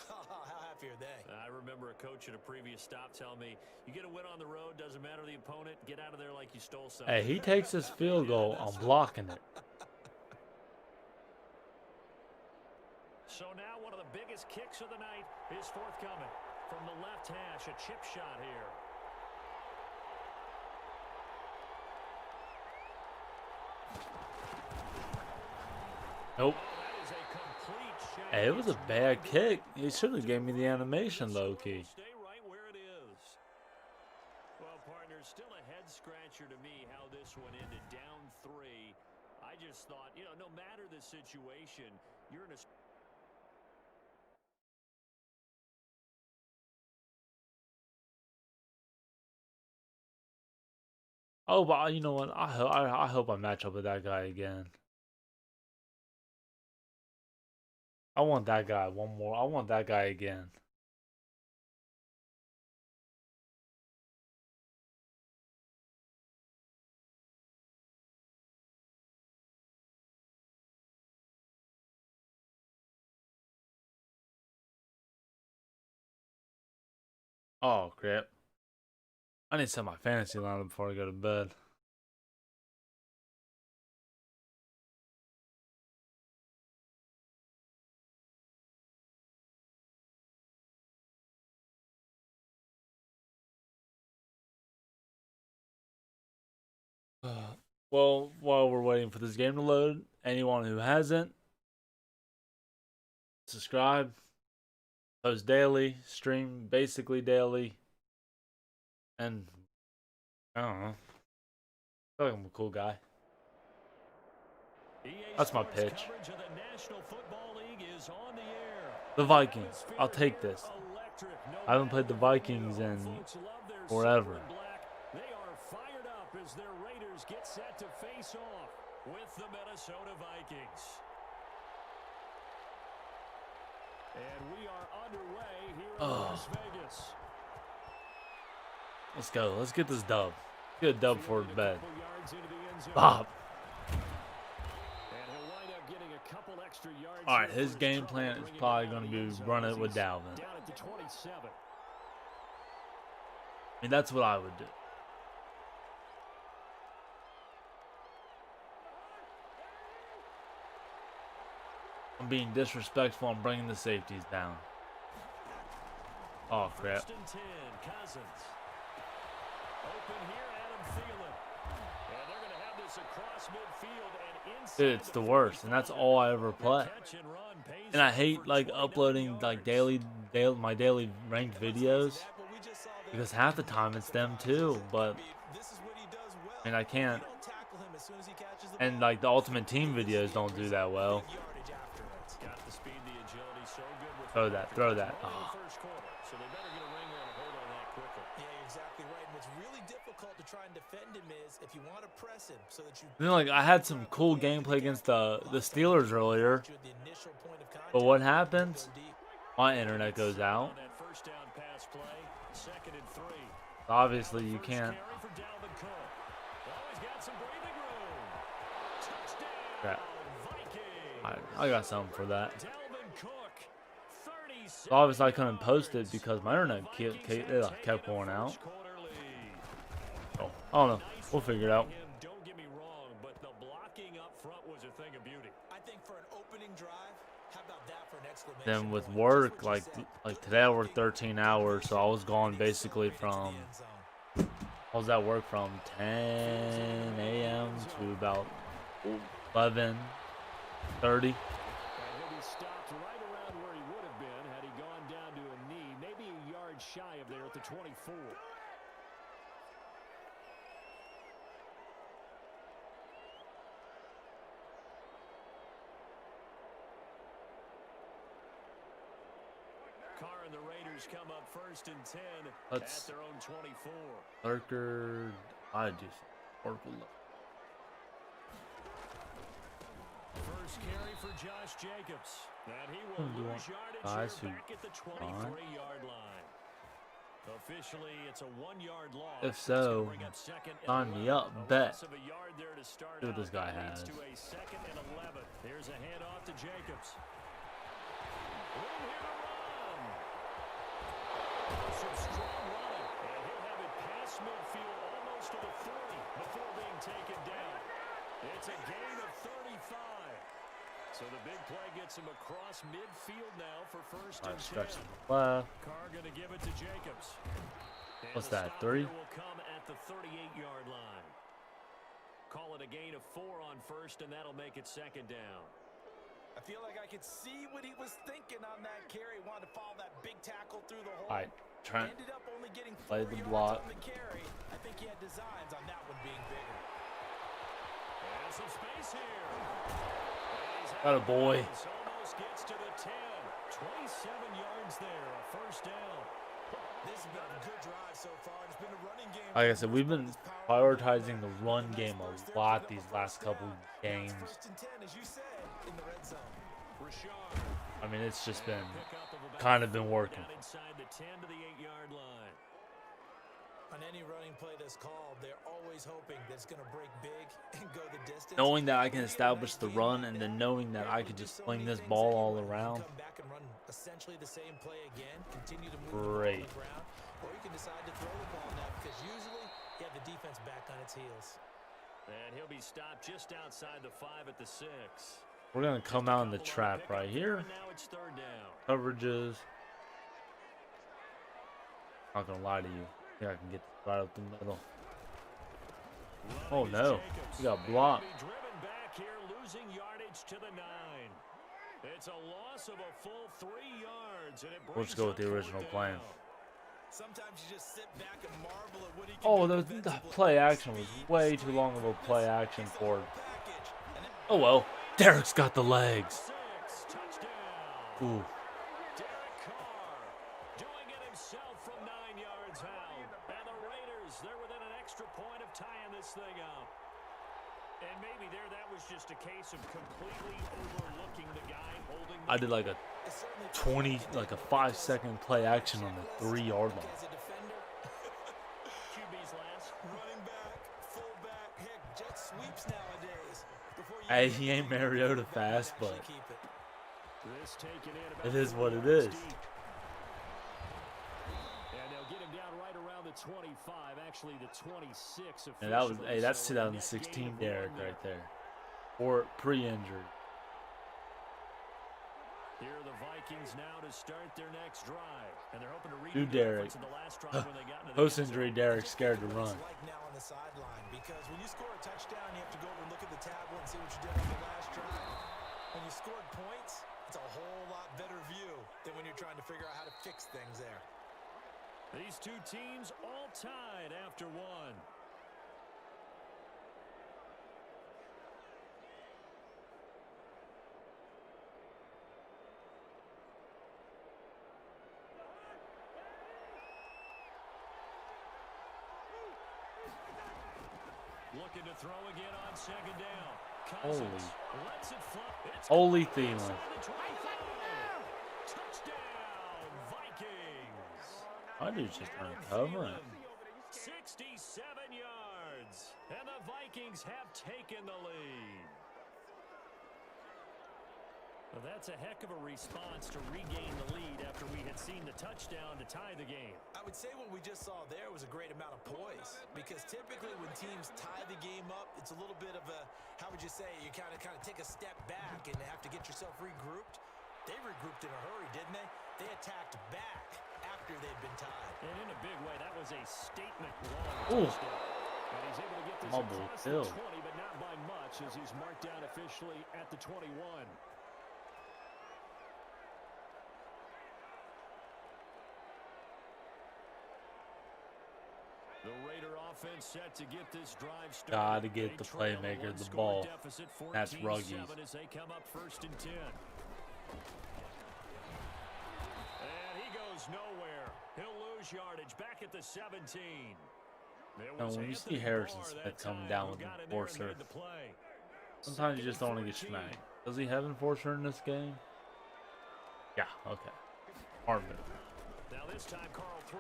How happy are they? I remember a coach at a previous stop telling me, you get a win on the road, doesn't matter the opponent, get out of there like you stole something. Hey, he takes this field goal. I'm blocking it. So now one of the biggest kicks of the night is forthcoming. From the left hash, a chip shot here. Nope. That is a complete shot. Hey, it was a bad kick. He should have gave me the animation, low key. Stay right where it is. Well, partners, still a head scratcher to me how this one ended. Down 3. I just thought, no matter the situation, you're in a... Oh, but you know what? I hope I match up with that guy again. I want that guy one more. I want that guy again. Oh, crap. I need to set my fantasy lineup before I go to bed. Well, while we're waiting for this game to load, anyone who hasn't, subscribe. Post daily, stream basically daily, and I don't know. I feel like I'm a cool guy. That's my pitch. The Vikings. I'll take this. I haven't played the Vikings in forever. They are fired up as their Raiders get set to face off with the Minnesota Vikings. And we are underway here in Las Vegas. Let's go. Let's get this dub. Get a dub for bed. Bob. All right, his game plan is probably going to be run it with Dalvin. I mean, that's what I would do. I'm being disrespectful. I'm bringing the safeties down. Oh, crap. Dude, it's the worst, and that's all I ever play. And I hate like uploading like my daily ranked videos because half the time it's them too. But I mean, I can't. And like the Ultimate Team videos don't do that well. Throw that. Throw that. Oh. You know, like I had some cool gameplay against the Steelers earlier, but what happens? My internet goes out. Obviously, you can't. Crap. I got something for that. So obviously, I couldn't post it because my internet kept going out. Oh, I don't know. We'll figure it out. Then with work, like today I worked 13 hours, so I was gone basically from, I was at work from 10 a.m. to about 11:30. Carr and the Raiders come up 1st and 10 Let's at their own 24. lurker. I do some Oracle. First carry for Josh Jacobs. And he will lose yardage here back at the 23-yard line. Officially, it's a 1-yard loss. If so, sign me up, bet. See what this guy has. To a 2nd and 11. Here's a handoff to Jacobs. Room here to run. Some strong running. And he'll have it past midfield almost to the 40 before being taken down. It's a gain of 35. So the big play gets him across midfield now for 1st and 10. Carr going to give it to Jacobs. And What's the that, stop 3? here will come at the 38-yard line. Call it a gain of 4 on 1st, and that'll make it 2nd down. I feel like I could see what he was thinking on that carry. Wanted to follow that big tackle through the hole. All right, Trent. Ended up only getting 4 Play the yards block. on the carry. I think he had designs on that one being bigger. And some space here. Got a boy. Almost gets to the 10. 27 yards there. A 1st down. This has been a good drive so far. It's been a running game. Like I said, we've been prioritizing the run game a lot these last couple games. 1st and 10, as you said, in the red zone. I mean, it's just been kind of been working. Down inside the 10 to the 8-yard line. On any running play that's called, they're always hoping that it's going to break big and go the distance. Knowing that I can establish the run and then knowing that I could just fling this ball all around. Come back and run essentially the same play again. Continue to move Great. the ball on the ground, or you can decide to throw the ball now because usually you have the defense back on its heels. And he'll be stopped just outside the 5 at the 6. We're going to come out in the trap right here. Now it's 3rd down. Coverages. Not going to lie to you. I think I can get this right up the middle. Oh no, he got blocked. Driven back here, losing yardage to the 9. It's a loss of a full 3 yards, and it We'll just go with the original plan. Sometimes you just sit back and marvel at what he can Oh, do the defensively. play action was way too long of a play action for it. Package, and then Oh well, Derek's got the legs. 6, touchdown. Ooh, Derek Carr doing it himself from 9 yards out. And the Raiders, they're within an extra point of tying this thing up. And maybe that was just a case of completely overlooking the guy holding the I did like a it's certainly 20, like a 5-second play action on the 3-yard line. as a defender, QB's last. running back, fullback, heck, jet sweeps nowadays. Before you Hey, get he ain't the ball, Mariota you fast, actually but keep it. This taken in about it is 4 what it yards is. deep. And they'll get him down right around the 25, actually the 26. And that was, officially. hey, that's So a net 2016 gain of Derek 1 right there, or pre-injury. Here are the Vikings now to start their next drive. And they're hoping to read New the Derek. difference in the last drive when they got into the Post-injury end zone. Derek scared to What run. it's like now on the sideline, because when you score a touchdown, you have to go over and look at the tablet and see what you did on the last drive. When you scored points, it's a whole lot better view than when you're trying to figure out how to fix things there. These two teams all tied after 1. Looking to throw again on 2nd down. Cousins lets it fly. It's Holy caught Thielen. inside the 25. Touchdown, Vikings. I dude's just uncovering. 67 yards, and the Vikings have taken the lead. Well, that's a heck of a response to regain the lead after we had seen the touchdown to tie the game. I would say what we just saw there was a great amount of poise, because typically when teams tie the game up, it's a little bit of a, how would you say, you kind of take a step back and have to get yourself regrouped. They regrouped in a hurry, didn't they? They attacked back after they'd been tied. And in a big way, that was a statement long Ooh. touchdown. And he's able to get this Mumble across kill. the 20, but not by much, as he's marked down officially at the 21. The Raider offense set to get this drive started. Gotta get They the trail a playmaker the one-score ball. deficit, That's 14-7 Ruggies. as they come up 1st and 10. And he goes nowhere. He'll lose yardage back at the 17. And when you see Harrison Smith coming down with an enforcer, sometimes you just don't want to get smacked. Does he have enforcer in this game? Yeah, okay. Smart move. Now this time Carl throw.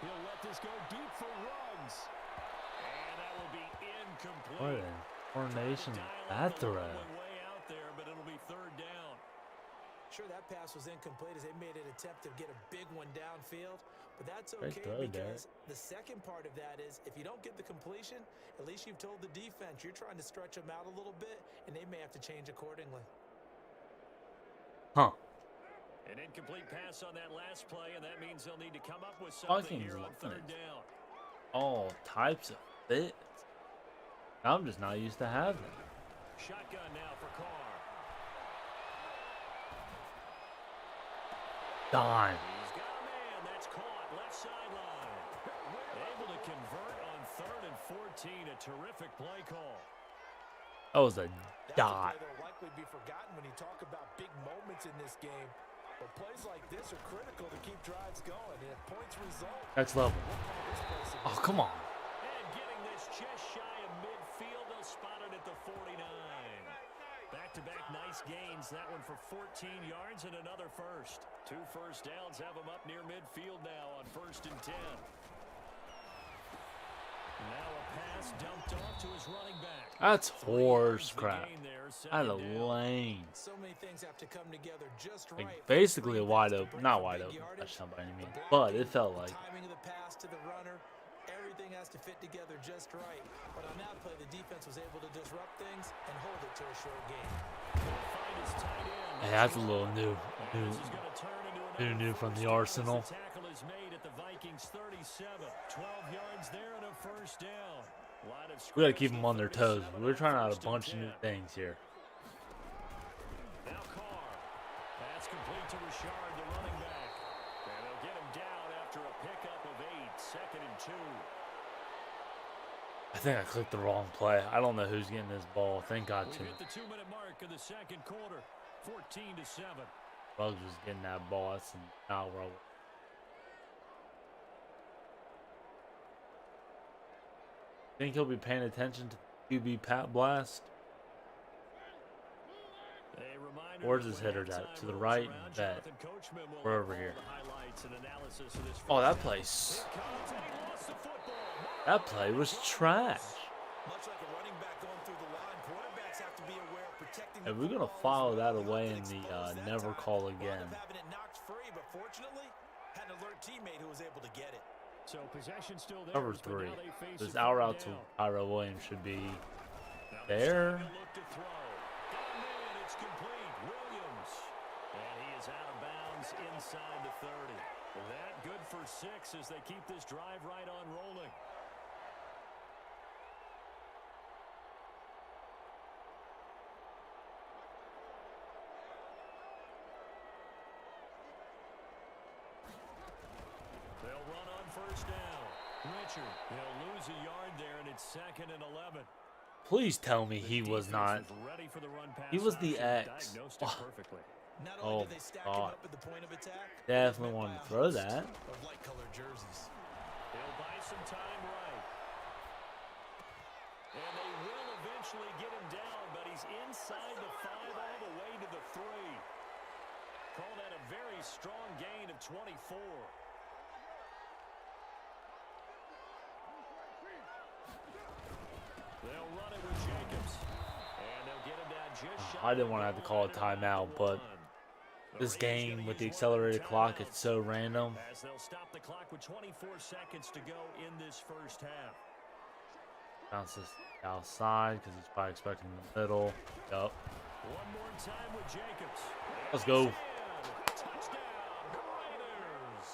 He'll let this go deep for Ruggs. And that will be incomplete. What an coordination that throw. Way out there, but it'll be third down. Sure, that pass was incomplete as they made an attempt to get a big one downfield, but that's Great okay throw, because the second part of that is if you don't get the completion, at least you've told the defense you're trying to stretch them out a little bit, and they may have to change accordingly. Huh. An incomplete pass on that last play, and that means they'll need to come up with something here on third down. All types of fits. I'm just not used to having them. Shotgun now for Carr. Dime. He's got a man. That's caught. Left sideline. Able to convert on 3rd and 14. A terrific play call. That was a That's a play dot. that'll likely be forgotten when you talk about big moments in this game. But plays like this are critical to keep drives going. And if points result, Next level. Oh, come on. And getting this just shy of midfield. They'll spot it at the 49. Back-to-back nice gains. That one for 14 yards and another first. 2 first downs have them up near midfield now on 1st and 10. Now a pass dumped off to his running back. That's horse crap. Out of Second down. lane. So many things have to come together just Like right. basically a wide open, not wide open touchdown by any means, but it felt like. Timing of the pass to the runner, everything has to fit together just right. But on that play, the defense was able to disrupt things and hold it to a short game. Find his tight end. Hey, that's a little new This is gonna turn into another from first the down as Arsenal. the tackle is made at the Vikings 37. 12 yards there and a first down. Line of We gotta scrimmage keep them on their toes. 37 We're trying out a 1st and bunch of 10. new things here. Now Carr. That's complete to Richard, the running back. And they'll get him down after a pickup of 8. 2nd and 2. I think I clicked the wrong play. I don't know who's getting this ball. Thank God We've to hit the 2-minute mark of the second quarter. 14-7. Ruggs was getting that ball. That's not where I was. Think he'll be paying attention to the QB Pat Blast? A reminder Where's that his when hitters at? halftime To the rolls right? around, Bet. Jonathan Coachman will We're have over all here. the highlights and analysis of this Oh, first that half. place. Here comes, and he lost the football. That play was trash. Much like a running back going through the line, quarterbacks have to be aware of protecting And the we're gonna football follow as well. that They away hope in to the expose that never time. call Wound again. up having it knocked free, but fortunately, had an alert teammate who was able to get it. So possession still there. Cover but 3. now they face This a hour third out to down. Tyro Williams should be Now there. this time he'll look to throw. Got a man, it's complete. Williams. And he is out of bounds inside the 30. That good for 6 as they keep this drive right on rolling. They'll run on first down. Richard, he'll lose a yard there, and it's 2nd and 11. Please tell me he The was defense not. was ready for the run pass He was the option, X. diagnosed it Oh. perfectly. Not Oh, only did they stack him God. up at the point of attack, Definitely they were wanted met to by a throw host that. of light-colored jerseys. They'll buy some time right. And they will eventually get him down, but he's inside the 5 all the way to the 3. Call that a very strong gain of 24. They'll run it with Jacobs. And they'll get him down just shy I didn't of want to the have to call a goal line at timeout, the but 1. The this Raiders game gonna with the use one of accelerated their clock, it's timeouts so random. as they'll stop the clock with 24 seconds to go in this first half. Bounces outside because he's probably expecting the middle. Yup. One more time with Jacobs. Let's go. Touchdown, Raiders.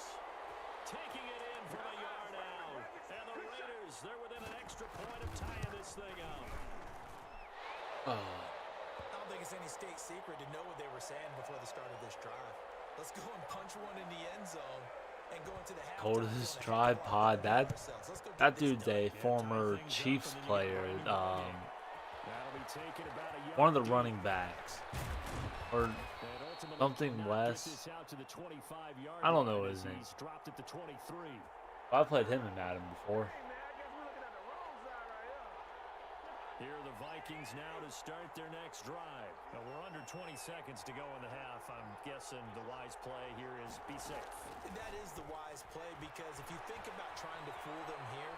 Taking it in from a yard out. And the Raiders, they're within an extra point of tying this thing up. Oh. I don't think it's any state secret to know what they were saying before the start of this drive. Let's go and punch one in the end zone and go into the halftime Coldest feeling a drive heck of a lot pod. better about That ourselves. Let's go get that this dude's done. a former Chiefs player. That'll be taken about a yard One of the deep. running backs. Or And Something West. I don't know his name. Dropped at the 23. I played him in Madden before. Here are the Vikings now to start their next drive. Now we're under 20 seconds to go in the half. I'm guessing the wise play here is be safe. That is the wise play because if you think about trying to fool them here,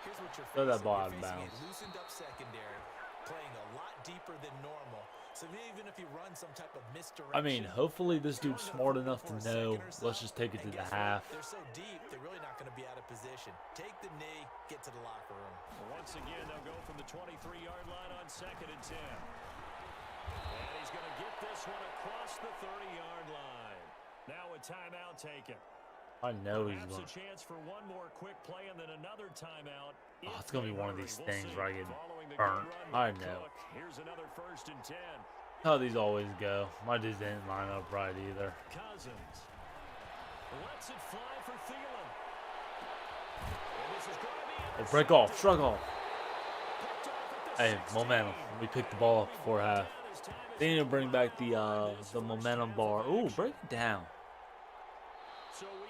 here's what you're Throw facing. that ball out of You're facing bounds. a loosened up secondary, playing a lot deeper than normal. So even if you run some type of misdirection, I mean, hopefully this dude's smart enough to know. Let's just take it to the half. They're so deep, they're really not going to be out of position. Take the knee, get to the locker room. Once again, they'll go from the 23-yard line on 2nd and 10. And he's going to get this one across the 30-yard line. Now a timeout taken. I know he's Perhaps going. a chance for one more quick play and then another timeout. Oh, it's gonna be one of these things where I get burnt. I know. Here's another 1st and 10. How these always go. My dudes didn't line up right either. Cousins lets it fly for Thielen. And this is going to be Oh, break off, shrug off. Hey, momentum. We picked the ball up before half. They need to bring back the momentum bar. Ooh, break it down.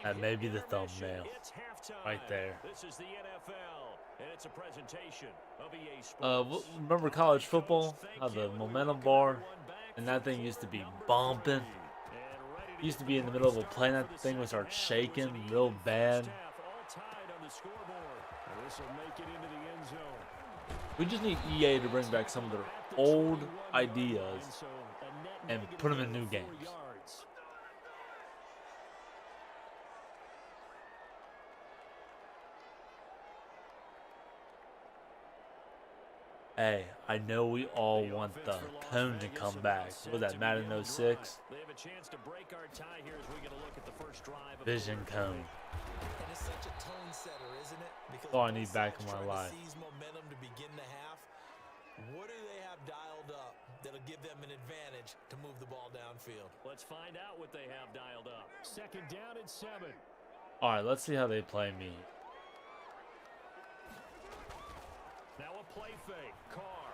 That may be the thumbnail right there. This is the NFL, and it's a presentation of EA Sports. Remember college football? How the momentum bar and that thing used to be bumping. Used to be in the middle of a play, and that thing would start shaking real bad. We just need EA to bring back some of their old ideas and put them in new games. Hey, I know we all want the cone to come back. Was that Madden 06? Vision cone. It's such a tone setter, isn't it? Because all I need back in my life. Momentum to begin the half. What do they have dialed up that'll give them an advantage to move the ball downfield? Let's find out what they have dialed up. 2nd down and 7. All right, let's see how they play me. Now a play fake. Carr.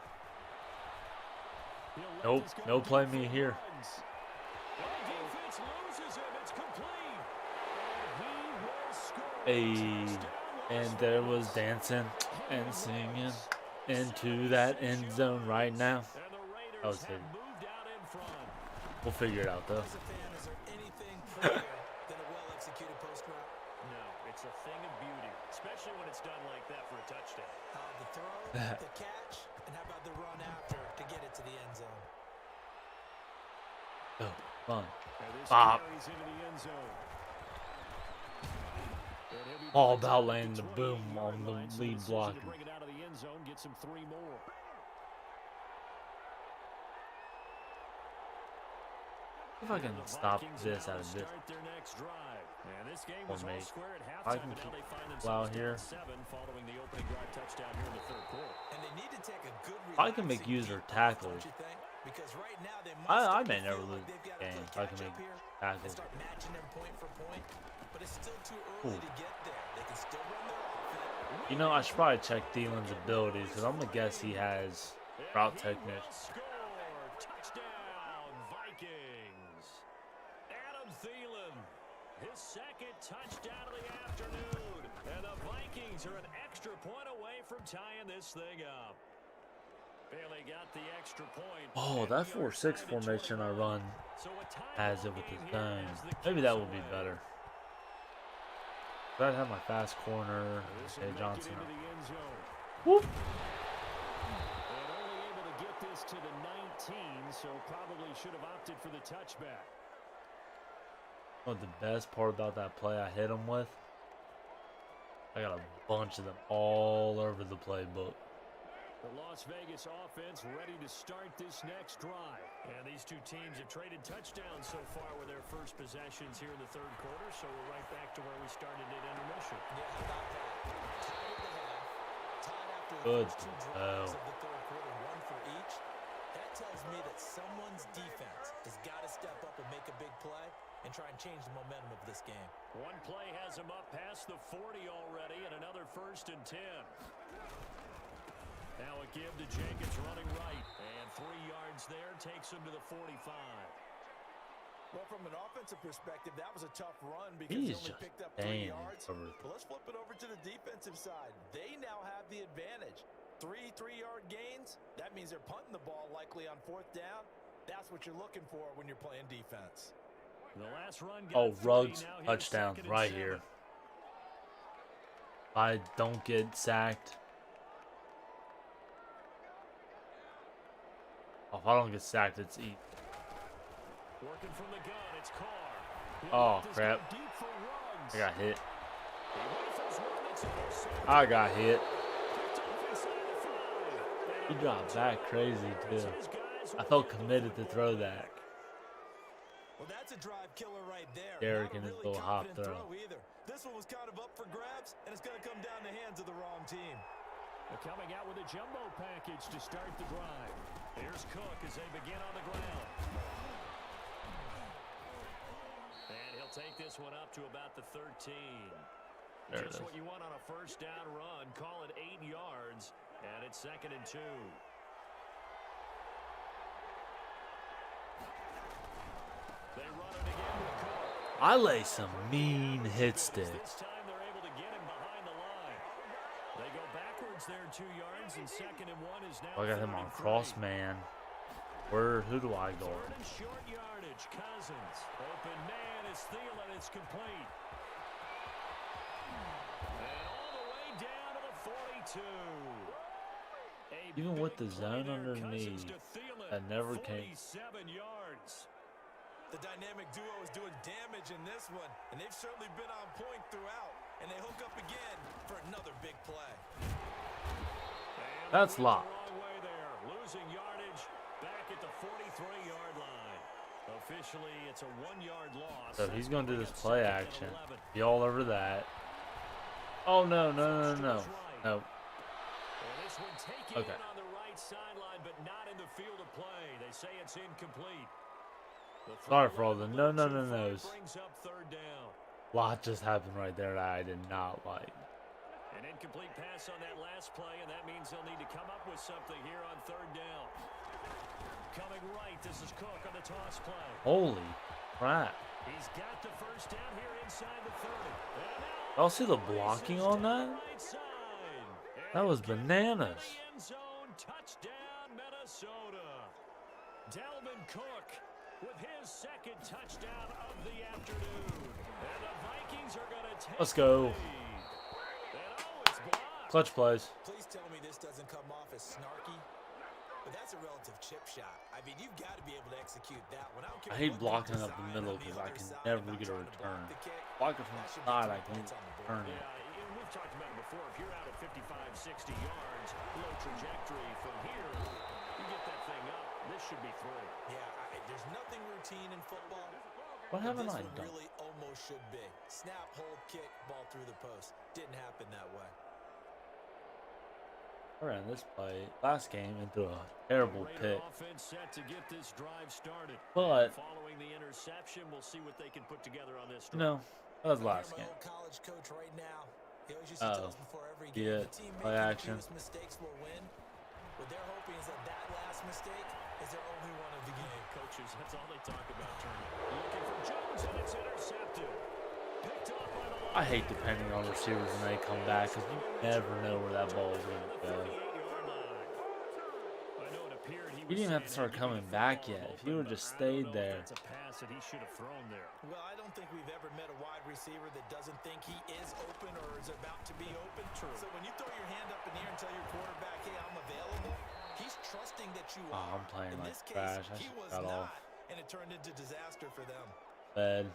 Nope, no play me here. Defense loses him. It's complete. Hey, and there was dancing and singing into that end zone right now. That was it. We'll figure it out though. As a fan, is there anything prettier than a well-executed post route? No, it's a thing of beauty, especially when it's done like that for a touchdown. The throw, the catch, and how about the run after to get it to the end zone? Oh, fun. Bob. All about laying the boom on the lead block. Bring it out of the end zone, gets him 3 more. If I can stop this out of this formation, I can keep well here. I can make user tackles. I may never lose the game if I can make tackles. Ooh. You know, I should probably check Thielen's abilities because I'm gonna guess he has route technique. His 2nd touchdown of the afternoon. And the Vikings are an extra point away from tying this thing up. Bailey got the extra point. Oh, that 4-6 formation I run has it with the zone. Maybe that would be better. I'd have my fast corner, Jay Johnson. Whoop. And only able to get this to the 19, so probably should have opted for the touchback. Oh, the best part about that play I hit him with, I got a bunch of them all over the playbook. The Las Vegas offense ready to start this next drive. And these two teams have traded touchdowns so far with their first possessions here in the 3rd quarter, so we're right back to where we started at intermission. Yeah, how about that? Tied at the half, tied after the Good. first 2 drives of the 3rd quarter, 1 for each. That tells me that someone's defense has got to step up and make a big play and try and change the momentum of this game. One play has him up past the 40 already, and another 1st and 10. Now a give to Jenkins running right, and 3 yards there takes him to the 45. Well, from an offensive perspective, that was a tough run because He's they only just picked up 3 staying yards. over. But let's flip it over to the defensive side. They now have the advantage. 3 3-yard gains. That means they're punting the ball likely on 4th down. That's what you're looking for when you're playing defense. The last run got Oh, 3. Ruggs Now here's touchdown 2nd and right 7. here. If I don't get sacked. Oh, if I don't get sacked, it's easy. Working from the gun, it's Carr. Oh, crap. I got hit. I got hit. He dropped back crazy, too. I felt committed to throw that. Well, that's a drive killer right there. Derek Not and a his really little hop confident throw. either. This one was kind of up for grabs, and it's going to come down the hands of the wrong team. They're coming out with a jumbo package to start the drive. Here's Cook as they begin on the ground. And he'll take this one up to about the 13. There Just it is. what you want on a 1st down run. Call it 8 yards, and it's 2nd and 2. They run it again with Cook. I lay some mean hit sticks. This time they're able to get him behind the line. They go backwards there 2 yards, and 2nd and 1 is now. I got him 3rd on and 3. cross man. Who do I go? 3rd and short yardage. Cousins. Open man is Thielen. It's complete. And all the way down to the 42. Even with the zone underneath, that never came. 47 yards. The dynamic duo is doing damage in this one, and they've certainly been on point throughout. And they hook up again for another big play. And That's they went locked. the wrong way there. Losing yardage back at the 43-yard line. Officially, it's a 1-yard loss. So he's going to do this play action. 11. Be all over that. Oh, no. No. And this one taken Okay. in on the right sideline, but not in the field of play. They say it's incomplete. The Sorry throw for all the a little too far no-no-no-nos. brings up 3rd down. Lot just happened right there that I did not like. An incomplete pass on that last play, and that means they'll need to come up with something here on 3rd down. Coming right, this is Cook on the toss play. Holy crap. He's got the 1st down here inside the 30. Y'all see the blocking on that? That was bananas. End zone, touchdown, Minnesota. Dalvin Cook with his 2nd touchdown of the afternoon. And the Vikings are going to take Let's go. the lead. And it's blocked. Clutch plays. Please tell me this doesn't come off as snarky, but that's a relative chip shot. I mean, you've got to be able to execute that one. don't care I hate what blocking they're up the designing middle on because I other can side never about get a trying to block return. the kick. Block it from That the should be side, 3 I can points on the board. return Yeah, it. and we've talked about it before. If you're out at 55, 60 yards, low trajectory from here, you get that thing up. This should be through. Yeah, there's nothing routine in football. What but haven't this I one done? really almost should be. Snap, hold, kick, ball through the post. Didn't happen that way. I ran this play last game into a terrible Raider pick. offense set to get this drive started. But, Following the interception, we'll see what they can put together on this you drive. know, that was I last hear game. my old college coach right now. He always used to tell us before every game, Yeah, the team play making action. the fewest mistakes will win. What they're hoping is that last mistake is their only one of the game. Coaches, that's all they talk about, Turner. Looking for Jones, and it's intercepted. Picked off by the line. I hate depending on receivers when they come back because you never know where that ball is going to go. 38-yard line. I know it appeared he You was didn't even have to saying, start "Hey, coming give me the back football, yet. I'm If you open," would just but I don't stayed know if there. That's a pass that he should have thrown there. Well, I don't think we've ever met a wide receiver that doesn't think he is open or is about to be open. True. So when you throw your hand up in the air and tell your quarterback, hey, I'm available, he's trusting that you Oh, are. I'm playing in like this case, trash. I he should was cut not, off. and it turned into disaster for them. Bad.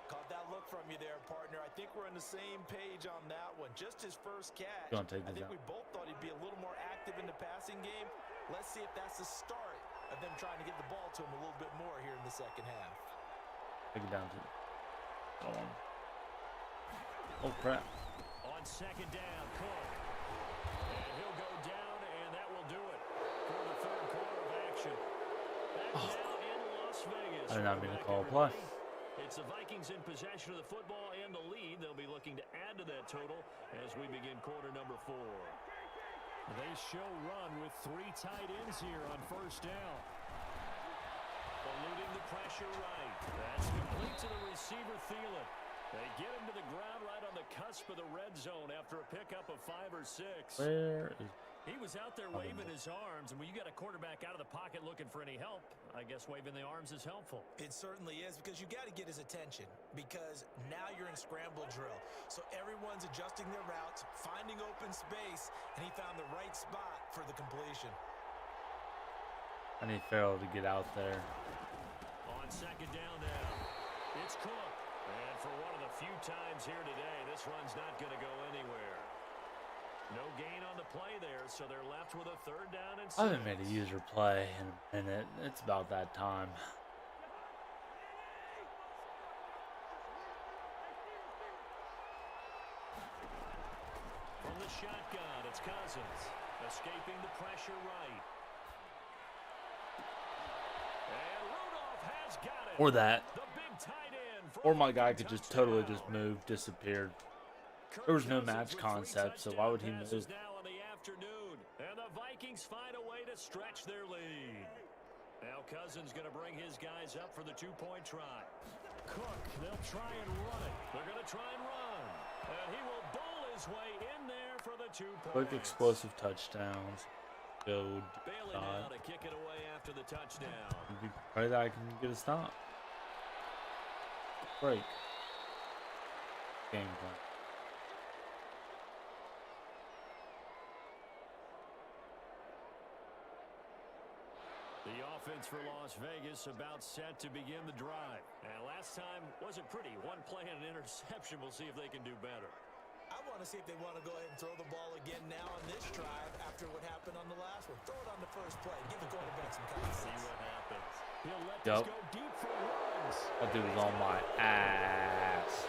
Caught that look from you there, partner. I think we're on the same page on that one. Just his first catch. Gonna take I this think out. we both thought he'd be a little more active in the passing game. Let's see if that's the start of them trying to get the ball to him a little bit more here in the second half. Take it down to. Oh crap. On 2nd down, Cook. And he'll go down, and that will do it for the 3rd quarter of action. Back now in Las Vegas. I did not mean to Welcome call a back, play. everybody. It's the Vikings in possession of the football and the lead. They'll be looking to add to that total as we begin quarter number 4. They show run with 3 tight ends here on 1st down. Eluding the pressure right. That's complete to the receiver, Thielen. They get him to the ground right on the cusp of the red zone after a pickup of 5 or 6. Where is... He was out there waving his arms, and when you got a quarterback out of the pocket looking for any help, I guess waving the arms is helpful. It certainly is, because you got to get his attention, because now you're in scramble drill. So everyone's adjusting their routes, finding open space, and he found the right spot for the completion. I need Farrell to get out there. On second down now, it's Cook. And for one of the few times here today, this run's not going to go anywhere. No gain on the play there, so they're left with a 3rd down and 6. I haven't made a user play in a minute. It's about that time. From the shotgun, it's Cousins. Escaping the pressure right. And Rudolph has got it. Or that. The big tight end. Or my guy could just totally just move, disappeared. There was no match concept, so why would he move? Now in the afternoon, and the Vikings find a way to stretch their lead. Now Cousins going to bring his guys up for the 2-point try. Cook, they'll try and run it. They're going to try and run. And he will bowl his way in there for the 2 points. Quick explosive touchdowns. Go. Bailey now to kick it away after the touchdown. Pray that I can get a stop. Break. Game plan. The offense for Las Vegas about set to begin the drive. And last time wasn't pretty. 1 play and an interception. We'll see if they can do better. I want to see if they want to go ahead and throw the ball again now on this drive after what happened on the last one. Throw it on the first play. Give the quarterback some confidence. See what happens. He'll let this go deep for runs. That dude was on my ass.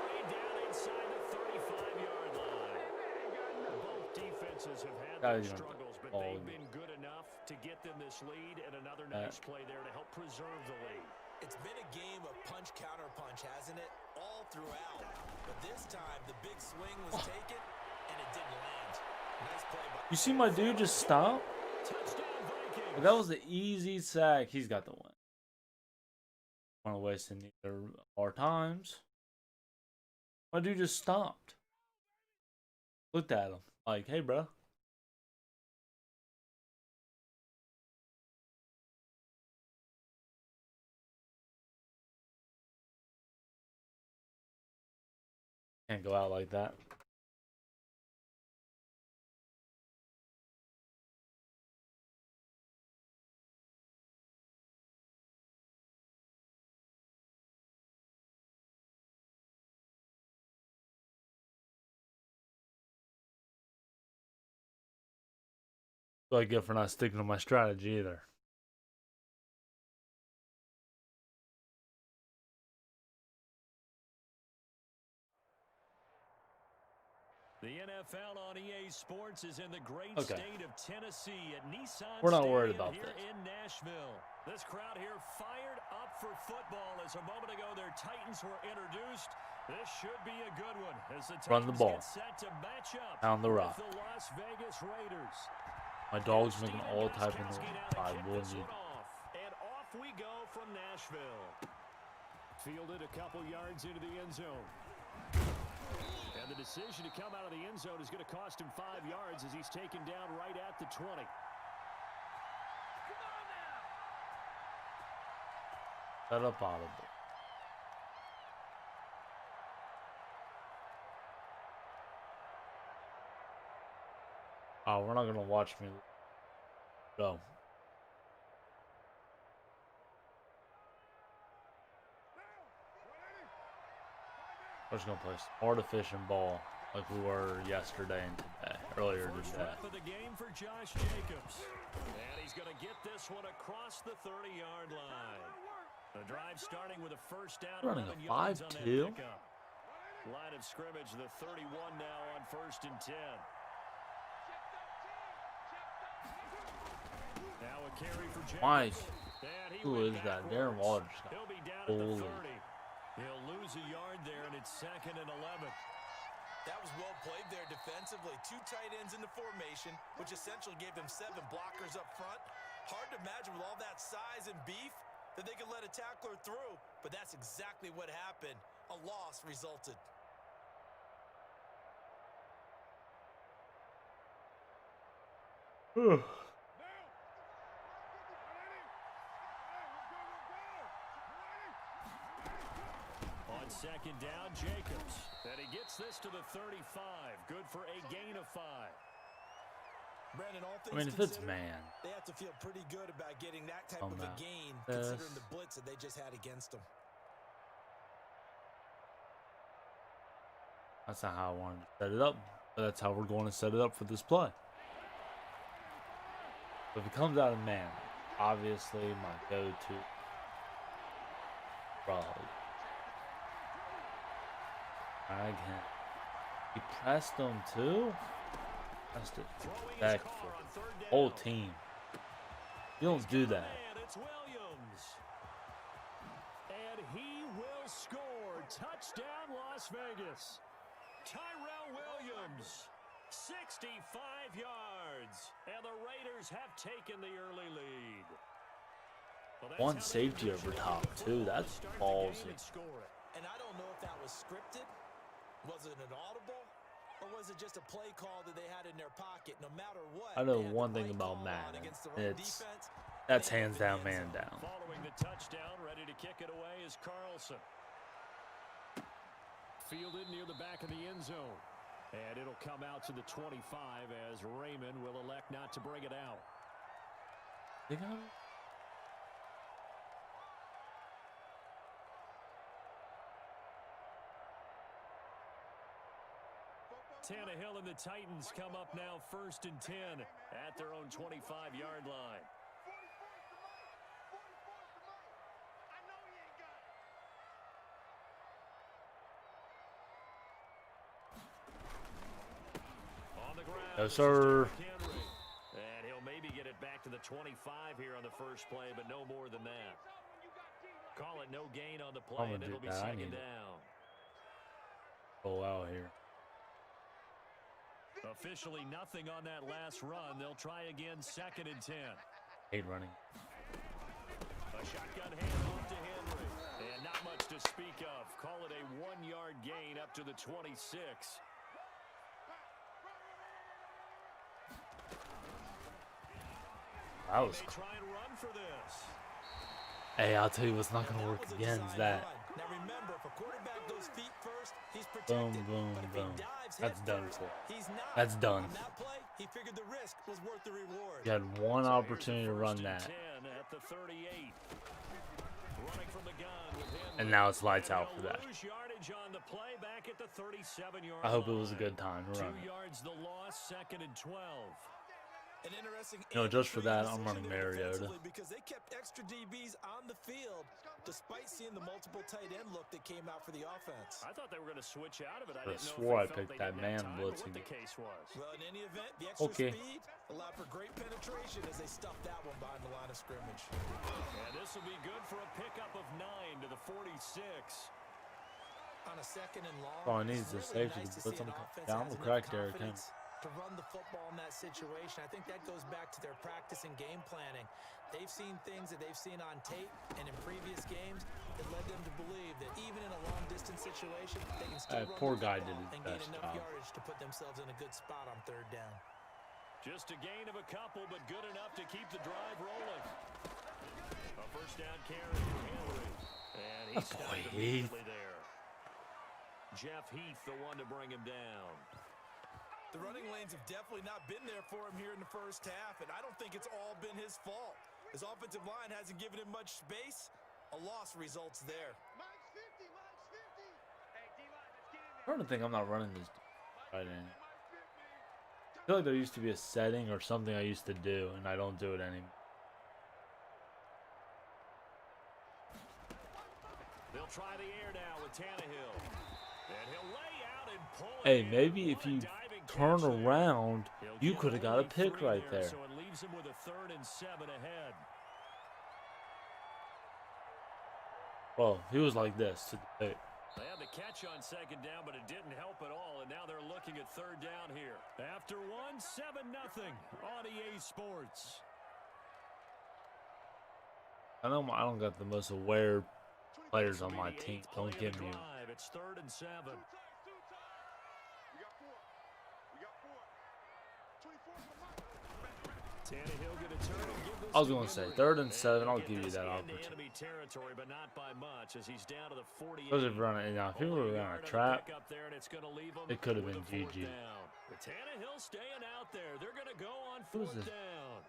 Way down inside the 35-yard line. Both defenses have had their struggles, but they've been good enough to get them this lead, and another nice play there to help preserve the lead. It's been a game of punch-counter-punch, hasn't it? All throughout. But this time, the big swing was taken, and it didn't land. Nice play by... You see my dude just stop? Touchdown, Vikings. That was an easy sack. He's got the win. I don't want to waste any of our times. My dude just stopped. Looked at him. Like, hey, bro. Can't go out like that. So I get for not sticking to my strategy either. The NFL on EA Sports is in the great state of Tennessee at Nissan We're not worried Stadium about here this. in Nashville. This crowd here fired up for football as a moment ago their Titans were introduced. This should be a good one as the Titans Run the ball. get set to match up Down the rock. with the Las Vegas Raiders. My dog's making all type of noise. I will need. And off we go from Nashville. Fielded a couple yards into the end zone. And the decision to come out of the end zone is going to cost him 5 yards as he's taken down right at the 20. Set up audible. Oh, we're not gonna watch me go. We're just gonna play smart, efficient ball like we were yesterday and today, earlier First today. rep of the game for Josh Jacobs. And he's going to get this one across the 30-yard line. The drive starting with a first down. Running a 11 yards on that 5-2. pickup. Line of scrimmage, the 31 now on 1st and 10. Now a carry for Jacobs. Nice. And he Who went is that? backwards. Darren Waller just got He'll be down at the bullied. 30. He'll lose a yard there, and it's 2nd and 11. That was well played there defensively. 2 tight ends in the formation, which essentially gave them 7 blockers up front. Hard to imagine with all that size and beef that they could let a tackler through, but that's exactly what happened. A loss resulted. On second down, Jacobs. And he gets this to the 35. Good for a gain of 5. Brandon, all things I mean, if it's considered, man, they have to feel pretty good about getting that type of a gain, this. considering the blitz that they just had against them. That's not how I wanted to set it up, but that's how we're going to set it up for this play. If it comes out of man, obviously my go-to frog. Drag him. He pressed him too? Pressed it. Back for the whole team. You don't do that. It's Williams. And he will score. Touchdown, Las Vegas. Tyrell Williams, 65 yards, and the Raiders have taken the early lead. Well, One safety over top, too. That's ballsy. And I don't know if that was scripted. Was it an audible? Or was it just a play call that they had in their pocket? No matter what. I know one thing about Madden. That's hands down, man down. Following the touchdown, ready to kick it away is Carlson. Fielded near the back of the end zone. And it'll come out to the 25 as Raymond will elect not to bring it out. They got it. Tannehill and the Titans come up now 1st and 10 at their own 25-yard line. No, sir. And he'll maybe get it back to the 25 here on the first play, but no more than that. Call it no gain on the play, and it'll be second down. Go out here. Officially nothing on that last run. They'll try again 2nd and 10. Hate running. A shotgun handoff to Henry. And not much to speak of. Call it a 1-yard gain up to the 26. That was. They try and run for this. Hey, I'll tell you what's not going to work again is that. Now remember, if a quarterback goes feet first, he's protected. Boom, boom, but if boom. he dives That's done first, for. he's not. That's done. On that play, he figured the risk was worth the reward. You had one opportunity to run that. At the 38. Running from the gun with Henry. And now it's lights out for that. Yardage on the play back at the 37-yard I hope it was a line. good time to run 2 it. yards the loss, 2nd and 12. An interesting Just for that, I'm running Mariota. Because they kept extra DBs on the field despite seeing the multiple tight end look that came out for the offense. I thought they were going to switch out of it. I I didn't know swore I if they felt picked they that didn't have man time, or blitzing. what the case was. Well, in any event, the extra Okay. speed allowed for great penetration as they stuffed that one behind the line of scrimmage. And this will be good for a pickup of 9 to the 46. On a 2nd and long, All I need is a it's safety nice to to blitz see on an the offense down. has We'll enough crack Derrick Henry. confidence to run the football in that situation. I think that goes back to their practice and game planning. They've seen things that they've seen on tape and in previous games that led them to believe that even in a long-distance situation, they can still run Poor the guy football did his and gain best enough job. yardage to put themselves in a good spot on 3rd down. Just a gain of a couple, but good enough to keep the drive rolling. A 1st down carry for Henry. And he stopped immediately there. Jeff Heath, the one to bring him down. The running lanes have definitely not been there for him here in the first half, and I don't think it's all been his fault. His offensive line hasn't given him much space. A loss results there. I'm trying to think I'm not running this right in. I feel like there used to be a setting or something I used to do, and I don't do it anymore. They'll try the air now with Tannehill. And he'll lay out and pull it Hey, in. maybe if What a you diving turn catch there. around, He'll you get could have got a only pick 3 right there. So it leaves him with a 3rd and 7 ahead. Well, he was like this to the pick. They had the catch on 2nd down, but it didn't help at all, and now they're looking at 3rd down here. After one, 7-0 on EA Sports. I know I don't got the most aware players on my team. Don't Play of get the me. drive. It's 3rd and 7. Tannehill gonna turn and give this I was to gonna say Henry. 3rd and 7. And I'll get give you this that into opportunity. enemy territory, but not by much, as he's down to the 48. Especially if running, now, if people were Only a running yard a on the trap, pickup there, and it's gonna leave him it could have with been a 4th GG. down. But Tannehill staying out there. They're gonna go on Who's 4th this? down.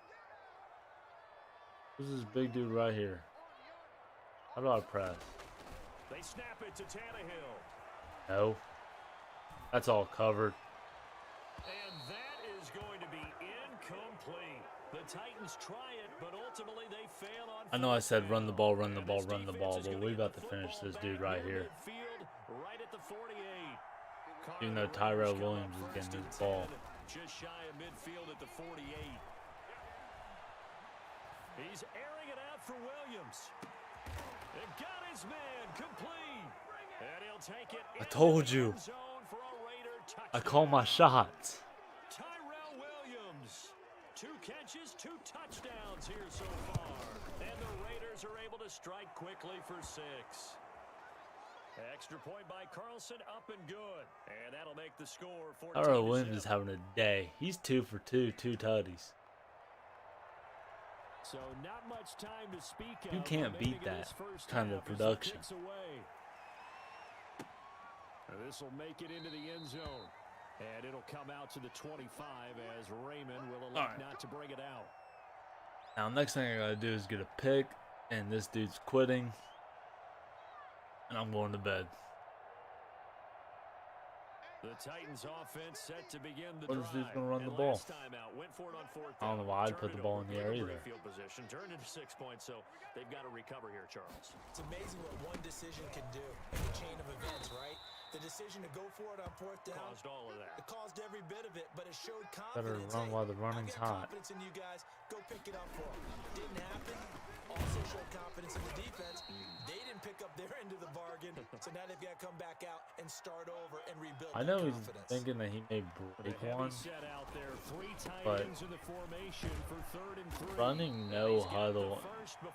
Who's this big dude right here? How do I press? They snap it to Tannehill. No. That's all covered. And that is going to be incomplete. The Titans try it, but ultimately they fail on. I know I said run the ball, run the And ball, this run the defense ball, is but gonna we get about the to finish football this dude back right near here. midfield, right at the 48. Even though The Raiders Tyrell come Williams up is getting 1st his and ball. 10, just shy of midfield at the 48. He's airing it out for Williams. It got his man complete. And he'll take it. I told you. I call my shots. Tyrell Williams. 2 catches, 2 touchdowns here so far. And the Raiders are able to strike quickly for 6. Extra point by Carlson, up and good. And that'll make the score 14-7. Tyrell Williams is having a day. He's 2 for 2, 2 tutties. So not much time to speak of. You can't beat that kind of production. This will make it into the end zone. And it'll come out to the 25 as Raymond will elect not to bring it out. Now, next thing I gotta do is get a pick, and this dude's quitting, and I'm going to bed. The Titans offense set to begin the Or drive. this dude's gonna run the And ball. last time out, went for it on 4th I don't know down. why I'd Turned put the it ball over. in the air Good either. field position. Turned into 6 points, so they've got to recover here, Charles. It's amazing what one decision can do in the chain of events, right? The decision to go for it on 4th down. Caused all of that. It caused every bit of it, but it showed Better confidence. run while the running's I've got hot. confidence in you guys. Go pick it up for them. Didn't happen. Also showed confidence in the defense. They didn't pick up their end of the bargain, so now they've got to come back out and start over and rebuild I know that he's confidence. thinking that he may break one, Set out there, 3 tight but ends in the formation for 3rd and 3. running no huddle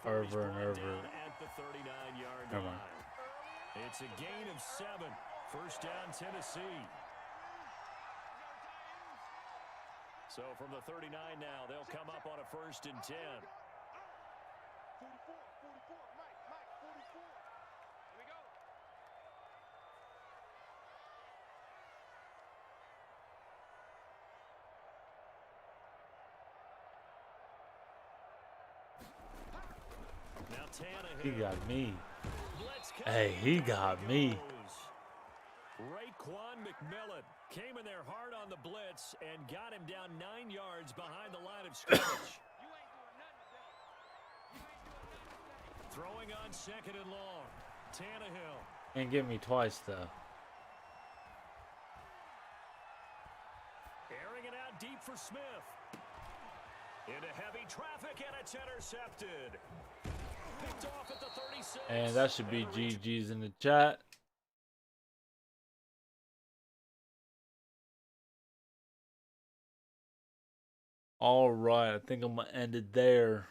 Over over and over. at the 39-yard Never line. mind. It's a gain of 7. 1st down, Tennessee. So from the 39 now, they'll come up on a 1st and 10. Now Tannehill. He got me. Blitz Hey, he got me. Raekwon McMillan came in there hard on the blitz and got him down 9 yards behind the line of scrimmage. Throwing on 2nd and long. Tannehill. Can't get me twice though. Airing it out deep for Smith. Into heavy traffic, and it's intercepted. Picked off at the 36. And that should be GG's in the chat. All right, I think I'm gonna end it there.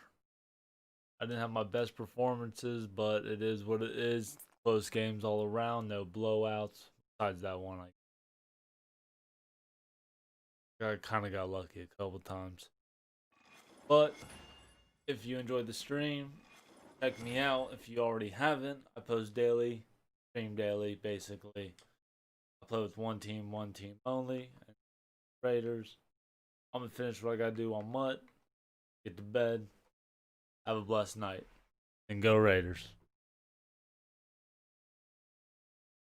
I didn't have my best performances, but it is what it is. Close games all around, no blowouts. Besides that one, I kind of got lucky a couple times. But if you enjoyed the stream, check me out if you already haven't. I post daily, stream daily, basically. I play with one team only. Raiders. I'm gonna finish what I gotta do on Mutt. Get to bed. Have a blessed night. And go Raiders.